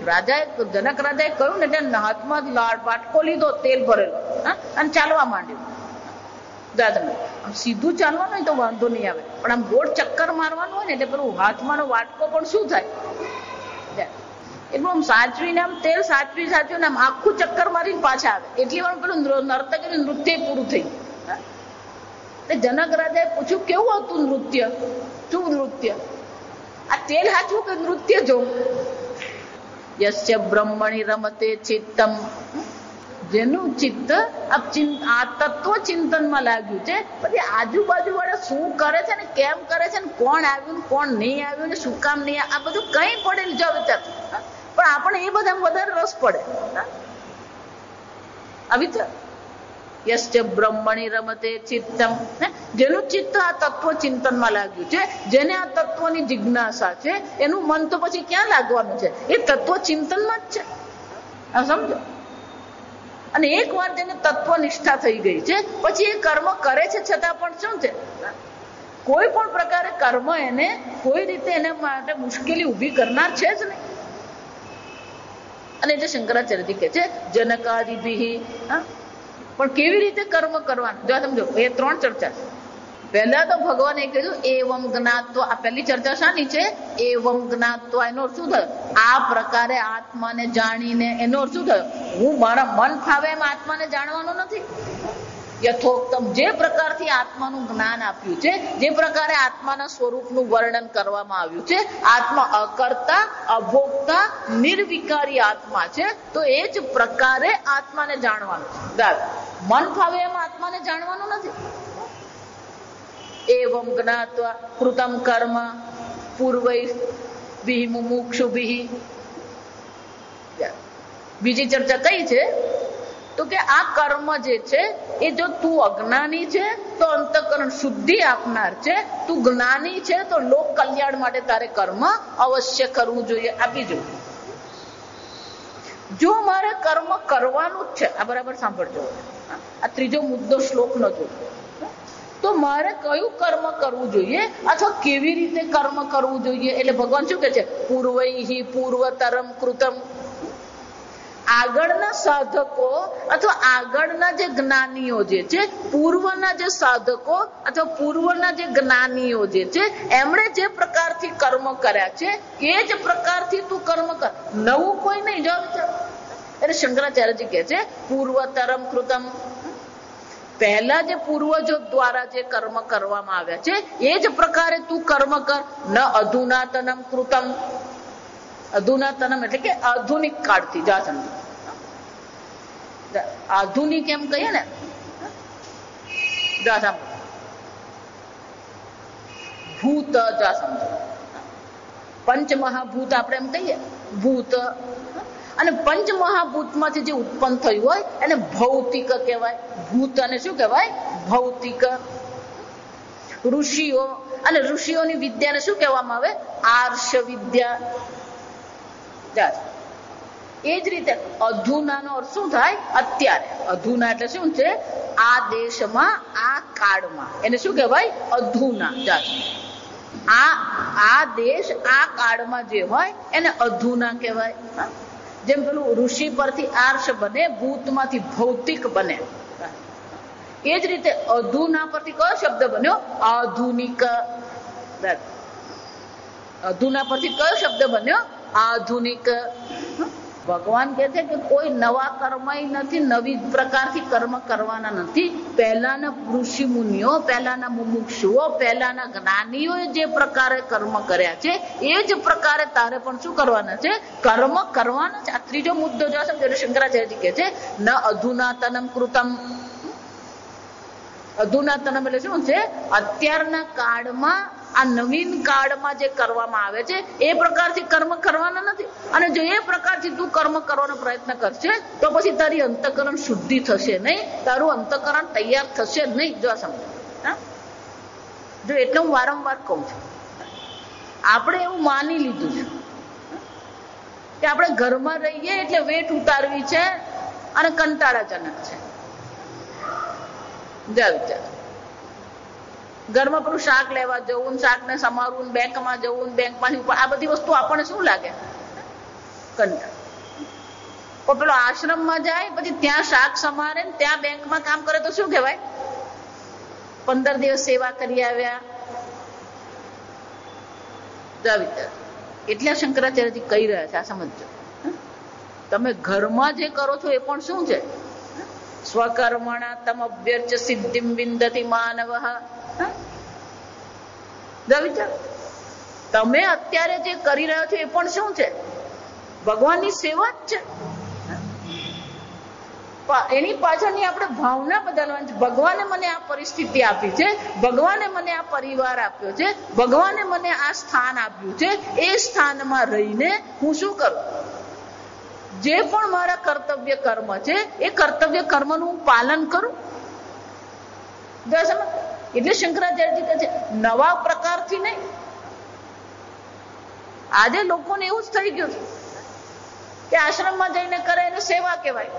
રાજાએ જનક રાજાએ કહ્યું ને એટલે હાથમાં વાટકો લીધો તેલ ભરેલો અને ચાલવા માંડ્યું. સીધું ચાલવાનું હોય તો વાંધો નહીં આવે, પણ આમ ગોળ ચક્કર મારવાનું હોય ને એટલે પેલું હાથમાં વાટકો પણ શું થાય, એટલું આમ સાચવીને આમ તેલ સાચવી સાચવીને આમ આખું ચક્કર મારીને પાછા આવે. એટલી વાર પેલું નર્તકીનું નૃત્ય પૂરું થઈ ગયું. જનક રાજાએ પૂછ્યું કેવું હતું નૃત્ય, શું નૃત્ય, આ તેલ હાચવું કે નૃત્ય જોવું. યસ્ય બ્રહ્મણી રમતે ચિત્તમ, જેનું ચિત્ત આ તત્વ ચિંતનમાં લાગ્યું છે, પછી આજુબાજુ વાળા શું કરે છે ને કેમ કરે છે ને કોણ આવ્યું ને કોણ નહીં આવ્યું ને શું કામ નહીં, આ બધું કઈ પડેલ જાવ વિચાર. પણ પણ આપણે એ બધામાં વધારે રસ પડે. આવી છે યશ્ચ બ્રહ્મણી રમતે ચિત્તમ, જેનું ચિત્ત આ તત્વ ચિંતનમાં લાગ્યું છે, જેને આ તત્વની જિજ્ઞાસા છે, એનું મન તો પછી ક્યાં લાગવાનું છે? એ તત્વ ચિંતનમાં જ છે. આ સમજો. અને એક વાર જેને તત્વ નિષ્ઠા થઈ ગઈ છે, પછી એ કર્મ કરે છે છતાં પણ શું છે, કોઈ પણ પ્રકારે કર્મ એને કોઈ રીતે એના માટે મુશ્કેલી ઊભી કરનાર છે જ નહીં. અને જે શંકરાચાર્યજી કહે છે જનકાદિભિ, પણ કેવી રીતે કર્મ કરવાનું? જો સમજો, એ 3 ચર્ચા છે. પહેલા તો ભગવાને કીધું એવમ જ્ઞાત્વ. આ પહેલી ચર્ચા શાની છે? એવમ જ્ઞાત્વ. એનો અર્થ શું થયો? આ પ્રકારે આત્માને જાણીને. એનો અર્થ શું થયો? હું મારા મન ફાવે એમ આત્માને જાણવાનો નથી. યથોક્તમ, જે પ્રકારથી આત્માનું જ્ઞાન આપ્યું છે, જે પ્રકારે આત્માના સ્વરૂપનું વર્ણન કરવામાં આવ્યું છે, આત્મા અકર્તા, અભોક્તા, નિર્વિકારી આત્મા છે, તો એ જ પ્રકારે આત્માને જાણવાનું છે. મન ફાવે એમ આત્માને જાણવાનું નથી. એવમ જ્ઞાત્વા કૃતમ કર્મ પૂર્વૈઃ મુમુક્ષુભિઃ. બીજી ચર્ચા કઈ છે? તો કે આ કર્મ જે છે એ જો તું અજ્ઞાની છે તો અંતઃકરણ શુદ્ધિ આપનાર છે, તું જ્ઞાની છે તો લોક કલ્યાણ માટે તારે કર્મ અવશ્ય કરવું જોઈએ. આપી જો, જો મારે કર્મ કરવાનું જ છે, આ બરાબર સાંભળજો, આ ત્રીજો મુદ્દો શ્લોકનો જો, તો મારે કયું કર્મ કરવું જોઈએ અથવા કેવી રીતે કર્મ કરવું જોઈએ? એટલે ભગવાન શું કહે છે? પૂર્વૈઃ પૂર્વતરમ કૃતમ. આગળના સાધકો અથવા આગળના જે જ્ઞાનીઓ જે છે, પૂર્વના જે સાધકો અથવા પૂર્વના જે જ્ઞાનીઓ જે છે, એમણે જે પ્રકારથી કર્મ કર્યા છે એ જ પ્રકારથી તું કર્મ કર, નવું કોઈ નહીં. જો એટલે શંકરાચાર્યજી કહે છે પૂર્વતરમ કૃતમ. પહેલા જે પૂર્વજો દ્વારા જે કર્મ કરવામાં આવ્યા છે એ જ પ્રકારે તું કર્મ કર. ન અધુનાતનમ કૃતમ. અધુનાતનમ એટલે કે આધુનિક કાળથી. જા સમજો, આધુનિક એમ કહીએ ને, જા સમજો, ભૂત, જા સમજો, પંચમહાભૂત આપણે એમ કહીએ, ભૂત. અને પંચમહાભૂતમાંથી જે ઉત્પન્ન થયું હોય એને ભૌતિક કહેવાય. ભૂત અને શું કહેવાય? ભૌતિક. ઋષિઓ, અને ઋષિઓની વિદ્યાને શું કહેવામાં આવે? આર્ષ વિદ્યા. એ જ રીતે અધુનાનો અર્થ શું થાય? અત્યારે. અધુના એટલે શું છે? આ દેશમાં, આ કાળમાં. એને શું કહેવાય? અધુના. આ દેશ, આ કાળમાં જે હોય એને અધુના કહેવાય. જેમ પેલું ઋષિ પરથી આર્ષ બને, ભૂતમાંથી ભૌતિક બને, એ જ રીતે અધુના પરથી કયો શબ્દ બન્યો? આધુનિક. અધુના પરથી કયો શબ્દ બન્યો? આધુનિક. ભગવાન કહે છે કે કોઈ નવા કર્મ નથી, નવી પ્રકારથી કર્મ કરવાના નથી. પહેલાના ઋષિ મુનિઓ, પહેલાના મુમુક્ષુઓ, પહેલાના જ્ઞાનીઓએ જે પ્રકારે કર્મ કર્યા છે એ જ પ્રકારે તારે પણ શું કરવાના છે? કર્મ કરવાના છે. આ ત્રીજો મુદ્દો જો સમજો, શંકરાચાર્યજી કહે છે ન અધુનાતનમ કૃતમ. અધુનાતનમ એટલે શું છે? અત્યારના કાળમાં, આ નવીન કાળમાં જે કરવામાં આવે છે એ પ્રકારથી કર્મ કરવાના નથી. અને જો એ પ્રકારથી તું કર્મ કરવાનો પ્રયત્ન કરશે તો પછી તારી અંતઃકરણ શુદ્ધિ થશે નહીં, તારું અંતઃકરણ તૈયાર થશે નહીં. જો સમજો, જો એટલે હું વારંવાર કહું છું, આપણે એવું માની લીધું છે કે આપણે ઘરમાં રહીએ એટલે વેઠ ઉતારવી છે અને કંટાળાજનક છે. જા વિચાર, ઘરમાં પેલું શાક લેવા જવું, શાકને સમારવું, બેંકમાં જવું, બેંકમાંથી ઉપર, આ બધી વસ્તુ આપણને શું લાગે? કંટાળ. પણ પેલો આશ્રમમાં જાય, પછી ત્યાં શાક સમારે, ત્યાં બેંકમાં કામ કરે તો શું કહેવાય? 15 દિવસ સેવા કરી આવ્યા. એટલે શંકરાચાર્યજી કહી રહ્યા છે, આ સમજો. તમે ઘરમાં જે કરો છો એ પણ શું છે? સ્વકર્મણા તમ અભ્યર્ચ સિદ્ધિમ વિંદતિ માનવઃ. તમે અત્યારે જે કરી રહ્યા છો એ પણ શું છે? ભગવાનની સેવા જ છે. એની પાછળની આપણે ભાવના બદલવાની છે. ભગવાને મને આ પરિસ્થિતિ આપી છે, ભગવાને મને આ પરિવાર આપ્યો છે, ભગવાને મને આ સ્થાન આપ્યું છે, એ સ્થાનમાં રહીને હું શું કરું? જે પણ મારા કર્તવ્ય કર્મ છે એ કર્તવ્ય કર્મનું હું પાલન કરું. એટલે શંકરાચાર્યજી કહે છે નવા પ્રકારથી નહીં. આજે લોકોને એવું જ થઈ ગયું છે કે આશ્રમમાં જઈને કરે એને સેવા કહેવાય.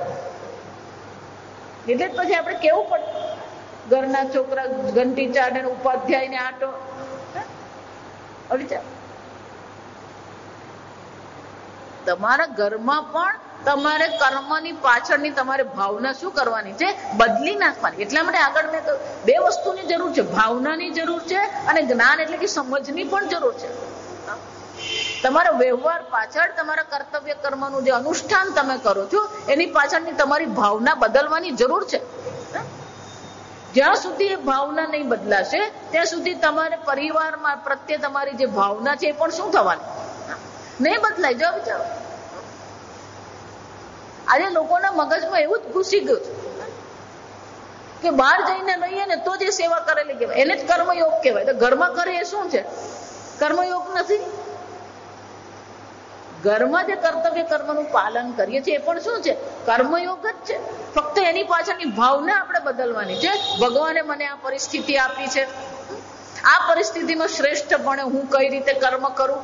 એટલે જ પછી આપણે કેવું પડે ઘરના છોકરા ઘંટી ચાટે ઉપાધ્યાય ને આટો. તમારા ઘરમાં પણ તમારે કર્મની પાછળની તમારે ભાવના શું કરવાની છે? બદલી નાખવાની. એટલા માટે આગળ મેં કહ્યું બે વસ્તુની જરૂર છે, ભાવનાની જરૂર છે અને જ્ઞાન એટલે કે સમજની પણ જરૂર છે. તમારા વ્યવહાર પાછળ તમારા કર્તવ્ય કર્મનું જે અનુષ્ઠાન તમે કરો છો એની પાછળની તમારી ભાવના બદલવાની જરૂર છે. જ્યાં સુધી એ ભાવના નહીં બદલાશે ત્યાં સુધી તમારે પરિવારમાં પ્રત્યે તમારી જે ભાવના છે એ પણ શું થવાની? નહીં બદલાય. જો વિચારો આજે લોકોના મગજમાં એવું જ ઘૂસી ગયું છે કે બહાર જઈને રહીએ ને તો જે સેવા કરેલી કહેવાય, એને જ કર્મયોગ કહેવાય. તો ઘરમાં કરે એ શું છે? કર્મયોગ નથી. ઘરમાં જે કર્તવ્ય કર્મનું પાલન કરીએ છીએ એ પણ શું છે? કર્મયોગ જ છે. ફક્ત એની પાછળની ભાવના આપણે બદલવાની છે. ભગવાને મને આ પરિસ્થિતિ આપી છે, આ પરિસ્થિતિમાં શ્રેષ્ઠપણે હું કઈ રીતે કર્મ કરું.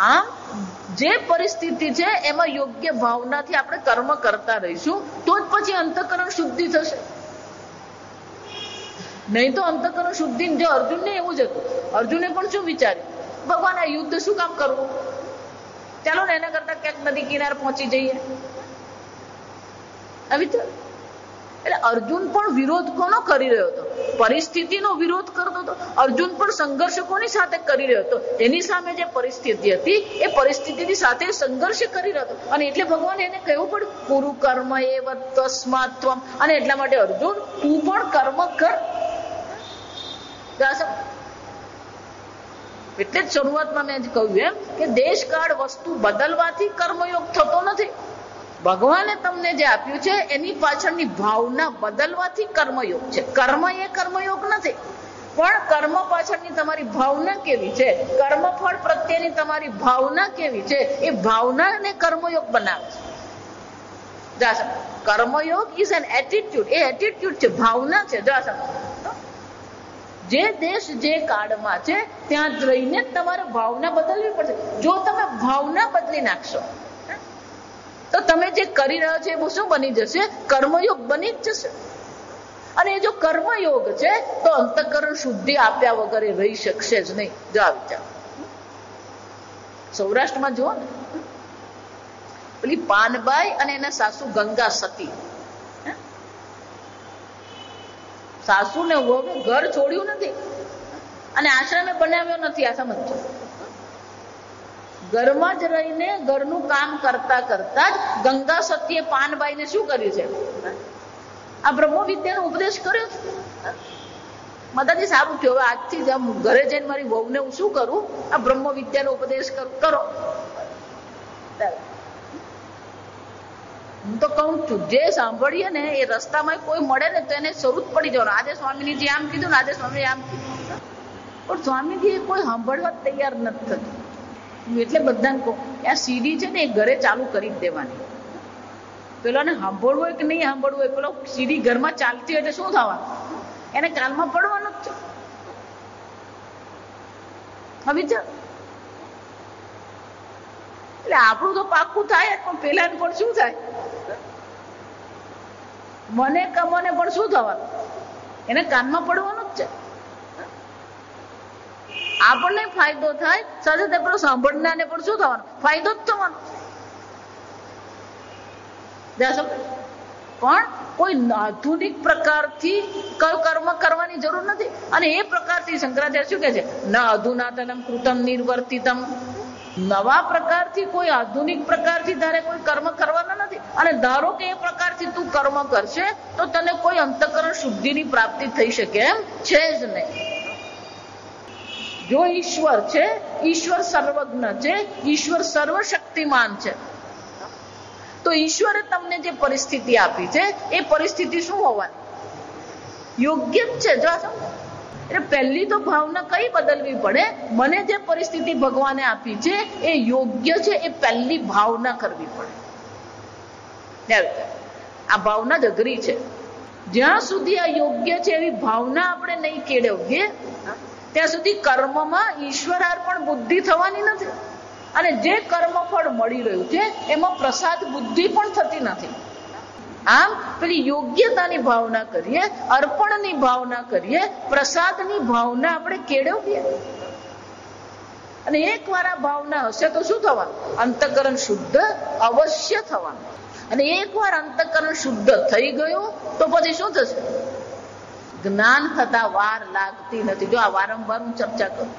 આમ જે પરિસ્થિતિ છે એમાં યોગ્ય ભાવનાથી આપણે કર્મ કરતા રહીશું તો જ પછી અંતઃકરણ શુદ્ધિ થશે. નહીં તો અંતઃકરણ શુદ્ધિ. જો અર્જુનને એવું જ હતું, અર્જુને પણ શું વિચાર્યું? ભગવાન આ યુદ્ધ શું કામ કરવું? ચાલો ને એના કરતા ક્યાંક નદી કિનારે પહોંચી જઈએ. એટલે અર્જુન પણ વિરોધ કોનો કરી રહ્યો હતો? પરિસ્થિતિનો વિરોધ કરતો હતો. અર્જુન પણ સંઘર્ષ કોની સાથે કરી રહ્યો હતો? એની સામે જે પરિસ્થિતિ હતી એ પરિસ્થિતિની સાથે સંઘર્ષ કરી રહ્યો હતો. અને એટલે ભગવાન એને કહેવું પડ્યું કુરુ કર્મ એવ તસ્માત્વમ. અને એટલા માટે અર્જુન તું પણ કર્મ કર. એટલે જ શરૂઆતમાં મેં કહ્યું એમ કે દેશકાળ વસ્તુ બદલવાથી કર્મયોગ થતો નથી. ભગવાને તમને જે આપ્યું છે એની પાછળની ભાવના બદલવાથી કર્મયોગ છે. કર્મ એ કર્મયોગ નથી, પણ કર્મ પાછળની તમારી ભાવના કેવી છે, કર્મફળ પ્રત્યેની તમારી ભાવના કેવી છે, એ ભાવનાને કર્મયોગ બનાવે છે. કર્મયોગ ઇઝ એન એટીટ્યુડ. એ એટીટ્યુડ છે, ભાવના છે. જે દેશ જે કાળમાં છે ત્યાં જ રહીને તમારે ભાવના બદલવી પડશે. જો તમે ભાવના બદલી નાખશો તો તમે જે કરી રહ્યા છો એ શું બની જશે? કર્મયોગ બની જ જશે. અને એ જો કર્મયોગ છે તો અંતઃકરણ શુદ્ધિ આપ્યા વગર એ રહી શકશે જ નહીં. જો આ વિચાર સૌરાષ્ટ્રમાં જુઓ ને, પેલી પાનબાઈ અને એના સાસુ ગંગા સતી. સાસુ ને વહુએ ઘર છોડ્યું નથી અને આશ્રમે બનાવ્યો નથી. આ સમજો, ઘરમાં જ રહીને ઘરનું કામ કરતા કરતા જ ગંગા સતીએ પાનબાઈને શું કર્યું છે? આ બ્રહ્મ વિદ્યાનો ઉપદેશ કર્યો છે. માતાજી સારું થયું, હવે આજથી જ ઘરે જઈને મારી વહુને હું શું કરું? આ બ્રહ્મ વિદ્યાનો ઉપદેશ કરો. હું તો કઉ છું જે સાંભળીએ ને એ રસ્તામાં કોઈ મળે ને તો એને શરૂ જ પડી જવાનું. આજે સ્વામીજી આમ કીધું ને, આજે સ્વામી આમ કીધું, પણ સ્વામીજી કોઈ સાંભળવા તૈયાર નથી થતું. એટલે બધાને કહું આ સીડી છે ને એ ઘરે ચાલુ કરી જ દેવાની. પેલાને સાંભળવું હોય કે નહીં સાંભળવું હોય, પેલો સીડી ઘરમાં ચાલતી હોય એટલે શું થવાનું? એને કાનમાં પડવાનું જ છે. હવે એટલે આપણું તો પાક્કું થાય પણ પેલા પણ શું થાય? મને કમોને પણ શું થવાનું? એને કાનમાં પડવાનું જ છે. આપણને ફાયદો થાય, સાથે સાથે પેલો સાંભળનારને પણ શું થવાનું? ફાયદો જ થવાનો. પણ કોઈ આધુનિક પ્રકારથી કર્મ કરવાની જરૂર નથી. અને એ પ્રકારથી શંકરાચાર્ય શું કહે છે? ન અધુનાતનમ કૃતમ નિર્વર્તિતમ. નવા પ્રકારથી કોઈ આધુનિક પ્રકારથી તારે કોઈ કર્મ કરવાના નથી. અને ધારો કે એ પ્રકારથી તું કર્મ કરશે તો તને કોઈ અંતઃકરણ શુદ્ધિની પ્રાપ્તિ થઈ શકે એમ છે જ નહીં. જો ઈશ્વર છે, ઈશ્વર સર્વજ્ઞ છે, ઈશ્વર સર્વશક્તિમાન છે, તો ઈશ્વરે તમને જે પરિસ્થિતિ આપી છે એ પરિસ્થિતિ શું હોવાની? યોગ્ય જ છે. જો એટલે પહેલી તો ભાવના કઈ બદલવી પડે? મને જે પરિસ્થિતિ ભગવાને આપી છે એ યોગ્ય છે, એ પહેલી ભાવના કરવી પડે. આ ભાવના જ અઘરી છે. જ્યાં સુધી આ યોગ્ય છે એવી ભાવના આપણે નહીં કેળવીએ ત્યાં સુધી કર્મમાં ઈશ્વરાર્પણ બુદ્ધિ થવાની નથી, અને જે કર્મફળ મળી રહ્યું છે એમાં પ્રસાદ બુદ્ધિ પણ થતી નથી. આમ પેલી યોગ્યતાની ભાવના કરીએ, અર્પણની ભાવના કરીએ, પ્રસાદની ભાવના આપણે કેળવીએ, અને એકવાર આ ભાવના હશે તો શું થવાનું? અંતઃકરણ શુદ્ધ અવશ્ય થવાનું. અને એકવાર અંતઃકરણ શુદ્ધ થઈ ગયું તો પછી શું થશે? જ્ઞાન થતા વાર લાગતી નથી. જો આ વારંવાર હું ચર્ચા કરું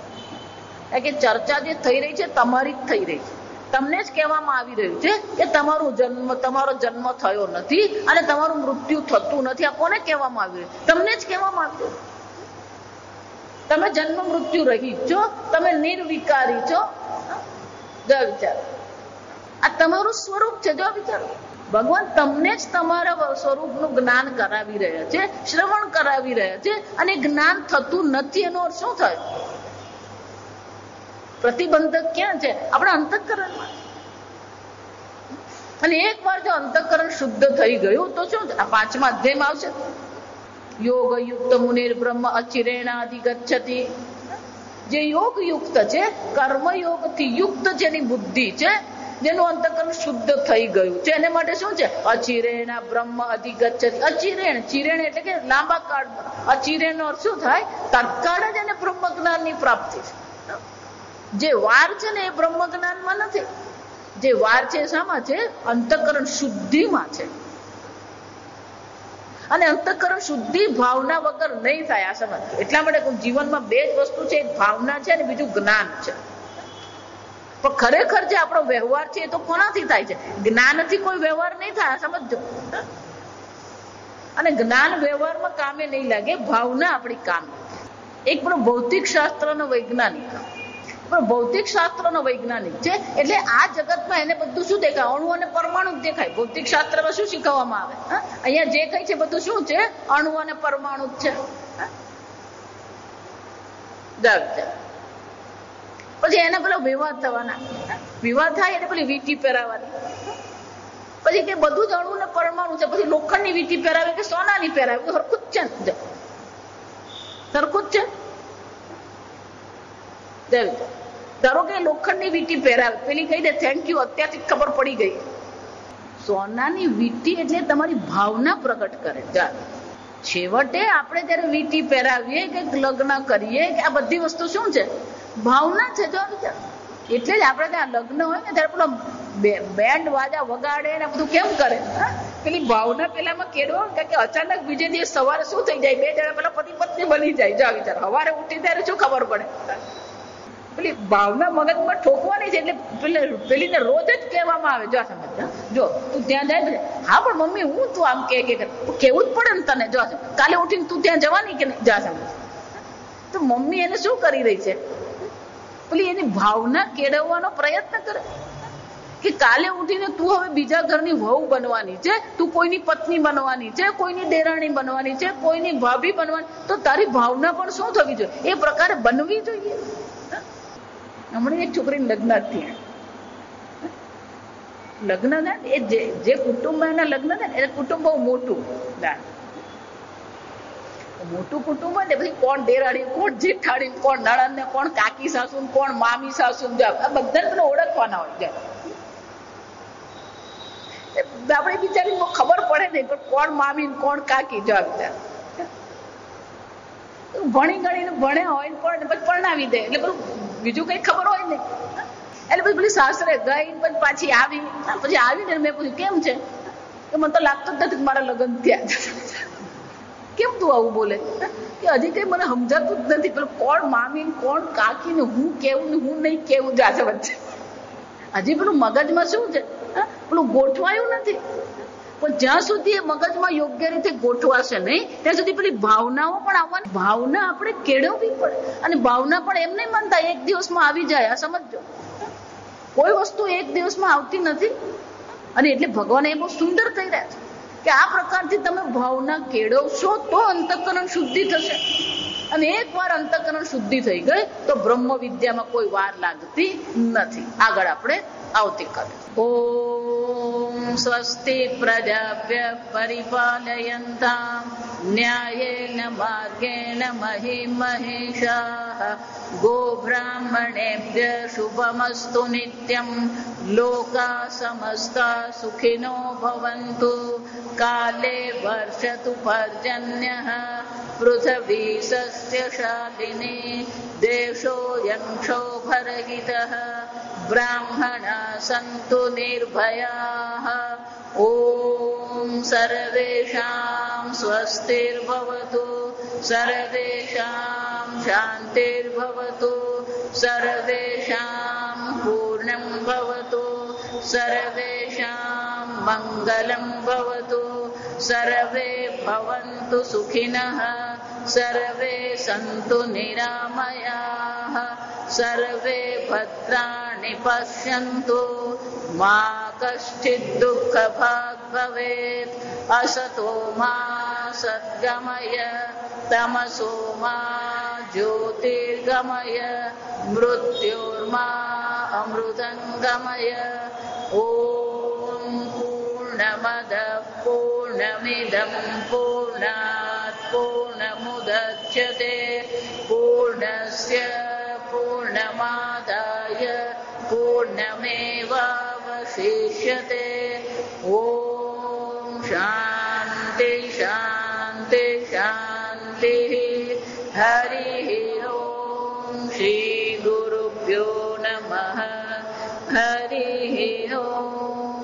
કે ચર્ચા જે થઈ રહી છે તમારી જ થઈ રહી છે. તમને જ કહેવામાં આવી રહ્યું છે કે તમારો જન્મ થયો નથી અને તમારું મૃત્યુ થતું નથી. આ કોને કહેવામાં આવી રહ્યું? તમને જ કહેવામાં આવ્યું. તમે જન્મ મૃત્યુ રહી છો, તમે નિર્વિકારી છો. જો વિચારો, આ તમારું સ્વરૂપ છે. જો વિચારો, ભગવાન તમને જ તમારા સ્વરૂપનું જ્ઞાન કરાવી રહ્યા છે, શ્રવણ કરાવી રહ્યા છે, અને જ્ઞાન થતું નથી. એનો અર્થ શું થાય? પ્રતિબંધક ક્યાં છે? આપણા અંતઃકરણમાં. અને એકવાર જો અંતઃકરણ શુદ્ધ થઈ ગયું તો શું? આ 5મા અધ્યાયમાં આવશે. યોગ યુક્ત મુનિર બ્રહ્મ અચિરેણાધિગચ્છતિ. જે યોગ યુક્ત છે, કર્મયોગ થી યુક્ત જેની બુદ્ધિ છે, જેનું અંતઃકરણ શુદ્ધ થઈ ગયું છે, એને માટે શું છે? અચિરેણા બ્રહ્મ અધિગચ્છતિ. અચિરેણ, ચિરેણ એટલે કે લાંબા કાળ. અચિરેણ નો શું થાય? તત્કાળ જ એને બ્રહ્મ જ્ઞાનની પ્રાપ્તિ છે. જે વાર છે ને એ બ્રહ્મ જ્ઞાનમાં નથી. જે વાર છે શામાં છે? અંતઃકરણ શુદ્ધિમાં છે. અને અંતઃકરણ શુદ્ધિ ભાવના વગર નહીં થાય. આ સમજ. એટલા માટે જીવનમાં 2 જ વસ્તુ છે, એક ભાવના છે અને બીજું જ્ઞાન છે. પણ ખરેખર જે આપણો વ્યવહાર છે એ તો કોનાથી થાય છે? જ્ઞાનથી કોઈ વ્યવહાર નહીં થાય. આ સમજો. અને જ્ઞાન વ્યવહારમાં કામે નહીં લાગે, ભાવના આપણી કામ. એક પણ ભૌતિક શાસ્ત્રનો વૈજ્ઞાનિક, પણ ભૌતિક શાસ્ત્રનો વૈજ્ઞાનિક છે એટલે આ જગતમાં એને બધું શું દેખાય? અણુ અને પરમાણુ જ દેખાય. ભૌતિક શાસ્ત્રમાં શું શીખવવામાં આવે? અહીંયા જે કઈ છે બધું શું છે? અણુ અને પરમાણુ જ છે. પછી એને પેલો વિવાદ થવાના. વિવાદ થાય એટલે પેલી વીંટી પહેરાવાની. પછી કે બધું જ અણુ ને પરમાણુ છે, પછી લોખંડની વીંટી પહેરાવી કે સોનાની પહેરાવી, સરખું જ છે. સરખું જ છે. ધારો કે લોખંડની વીંટી પહેરાવે, પેલી કહી દે થેન્ક યુ, અત્યારથી ખબર પડી ગઈ. સોનાની વીંટી એટલે તમારી ભાવના પ્રગટ કરે. છેવટે આપણે જયારે વીંટી પહેરાવીએ કે લગ્ન કરીએ કે આ બધી વસ્તુ શું છે? ભાવના છે. જો વિચાર, એટલે જ આપણે ત્યાં લગ્ન હોય ને ત્યારે પેલો બેન્ડ વાજા વગાડે ને બધું કેમ કરે? પેલી ભાવના પેલામાં કેળવો કે અચાનક બીજે દિવસ સવારે શું થઈ જાય? 2 જણા પેલા પતિ પત્ની બની જાય. જો વિચાર, સવારે ઉઠી ત્યારે શું ખબર પડે? પેલી ભાવના મગજમાં ઠોકવાની છે. એટલે પેલીને રોજ જ કહેવામાં આવે, જો સમજ, જો તું ત્યાં જાય ને, હા પણ મમ્મી હું તું આમ કે કેવું જ પડે ને તને. જો કાલે ઉઠીને તું ત્યાં જવાની કે નહીં? જા સમજ. તો મમ્મી એને શું કરી રહી છે? પેલી એની ભાવના કેળવવાનો પ્રયત્ન કરે કે કાલે ઉઠીને તું હવે બીજા ઘરની વહુ બનવાની છે, તું કોઈની પત્ની બનવાની છે, કોઈની દેરાણી બનવાની છે, કોઈની ભાભી બનવાની. તો તારી ભાવના પણ શું થવી જોઈએ? એ પ્રકારે બનવી જોઈએ. હમણાં એક છોકરીને લગ્ન થયા. લગ્ન થાય એ જે કુટુંબમાં એના લગ્ન થાય ને, એ કુટુંબ બહુ મોટું કુટુંબ હોય ને. પછી કોણ દેરાણી, કોણ જેઠાણી, કોણ નણંદ, કોણ કાકી સાસુ, કોણ મામી સાસુ, આ બધાને પેલો ઓળખવાના હોય. આપણે બિચારી ખબર પડે નહીં પણ કોણ મામી કોણ કાકી. જો વિચાર, ભણી ગણીને ભણ્યા હોય પણ પછી પરણાવી દે એટલે પેલું બીજું કઈ ખબર હોય ને. એટલે પછી પેલી સાસરે ગઈ પછી પાછી આવી. પછી આવીને મેં પૂછ્યું કેમ છે? કે મને તો લાગતું જ નથી મારા લગ્ન થયા. કેમ તું આવું બોલે? કે હજી કઈ મને સમજાતું જ નથી. પેલું કોણ મામી કોણ કાકી ને હું કેવું ને હું નહીં કેવું જાશે વચ્ચે. હજી પેલું મગજમાં શું છે? પેલું ગોઠવાયું નથી. પણ જ્યાં સુધી એ મગજમાં યોગ્ય રીતે ગોઠવાશે નહીં ત્યાં સુધી પેલી ભાવનાઓ પણ આવવાની. ભાવના આપણે કેળવવી પડે. અને ભાવના પણ એમ નહીં માનતા એક દિવસમાં આવી જાય. આ સમજો, કોઈ વસ્તુ એક દિવસમાં આવતી નથી. અને એટલે ભગવાને એ બહુ સુંદર કહી રહ્યા છે કે આ પ્રકારથી તમે ભાવના કેળવશો તો અંતઃકરણ શુદ્ધિ થશે. અને એકવાર અંતઃકરણ શુદ્ધિ થઈ ગઈ તો બ્રહ્મ વિદ્યામાં કોઈ વાર લાગતી નથી. આગળ આપણે આવતીકાલે. ઓમ સ્વસ્તિ પ્રજાભ્ય પરિપાલયન્તામ ન્યાયેન માર્ગેણ મહિં મહિષાઃ ગોબ્રાહ્મણેભ્ય શુભમસ્તુ નિત્યં લોકા સમસ્તા સુખિનો ભવન્તુ કાલે વર્ષતુ પર્જન્યઃ પૃથ્વી સસ્યશાલિની દેશોऽયં ક્ષોભરહિતઃ બ્રાહ્મણા સन्तુ નિર્ભયાઃ. ઓમ સર્વેષાં સ્વસ્તિર્ભવતુ સર્વેષાં શાન્તિર્ભવતુ સર્વેષાં પૂર્ણં ભવતુ સર્વેષાં મંગલં ભવતુ સર્વે ભવन्तુ સુખિનઃ સર્વે સन्तુ નિરામયાઃ સર્વે ભદ્રાણિ પશ્યन्तુ મા કશ્ચિદ દુઃખભાગ ભવેત. અસતો મા સદ્ગમય તમસો મા જ્યોતિર્ગમય મૃત્યોર્મા અમૃતંગમય. ઓમ પૂર્ણમદ પૂર્ણમિદં પૂર્ણાત પૂર્ણમુદચ્યતે પૂર્ણસ્ય પૂર્ણમાદાય પૂર્ણમેવાવશિષ્યતે. ઓમ શાંતિ શાંતિ શાંતિ. હરિ ઓમ શ્રી ગુરુભ્યો નમઃ. હરિ ઓમ.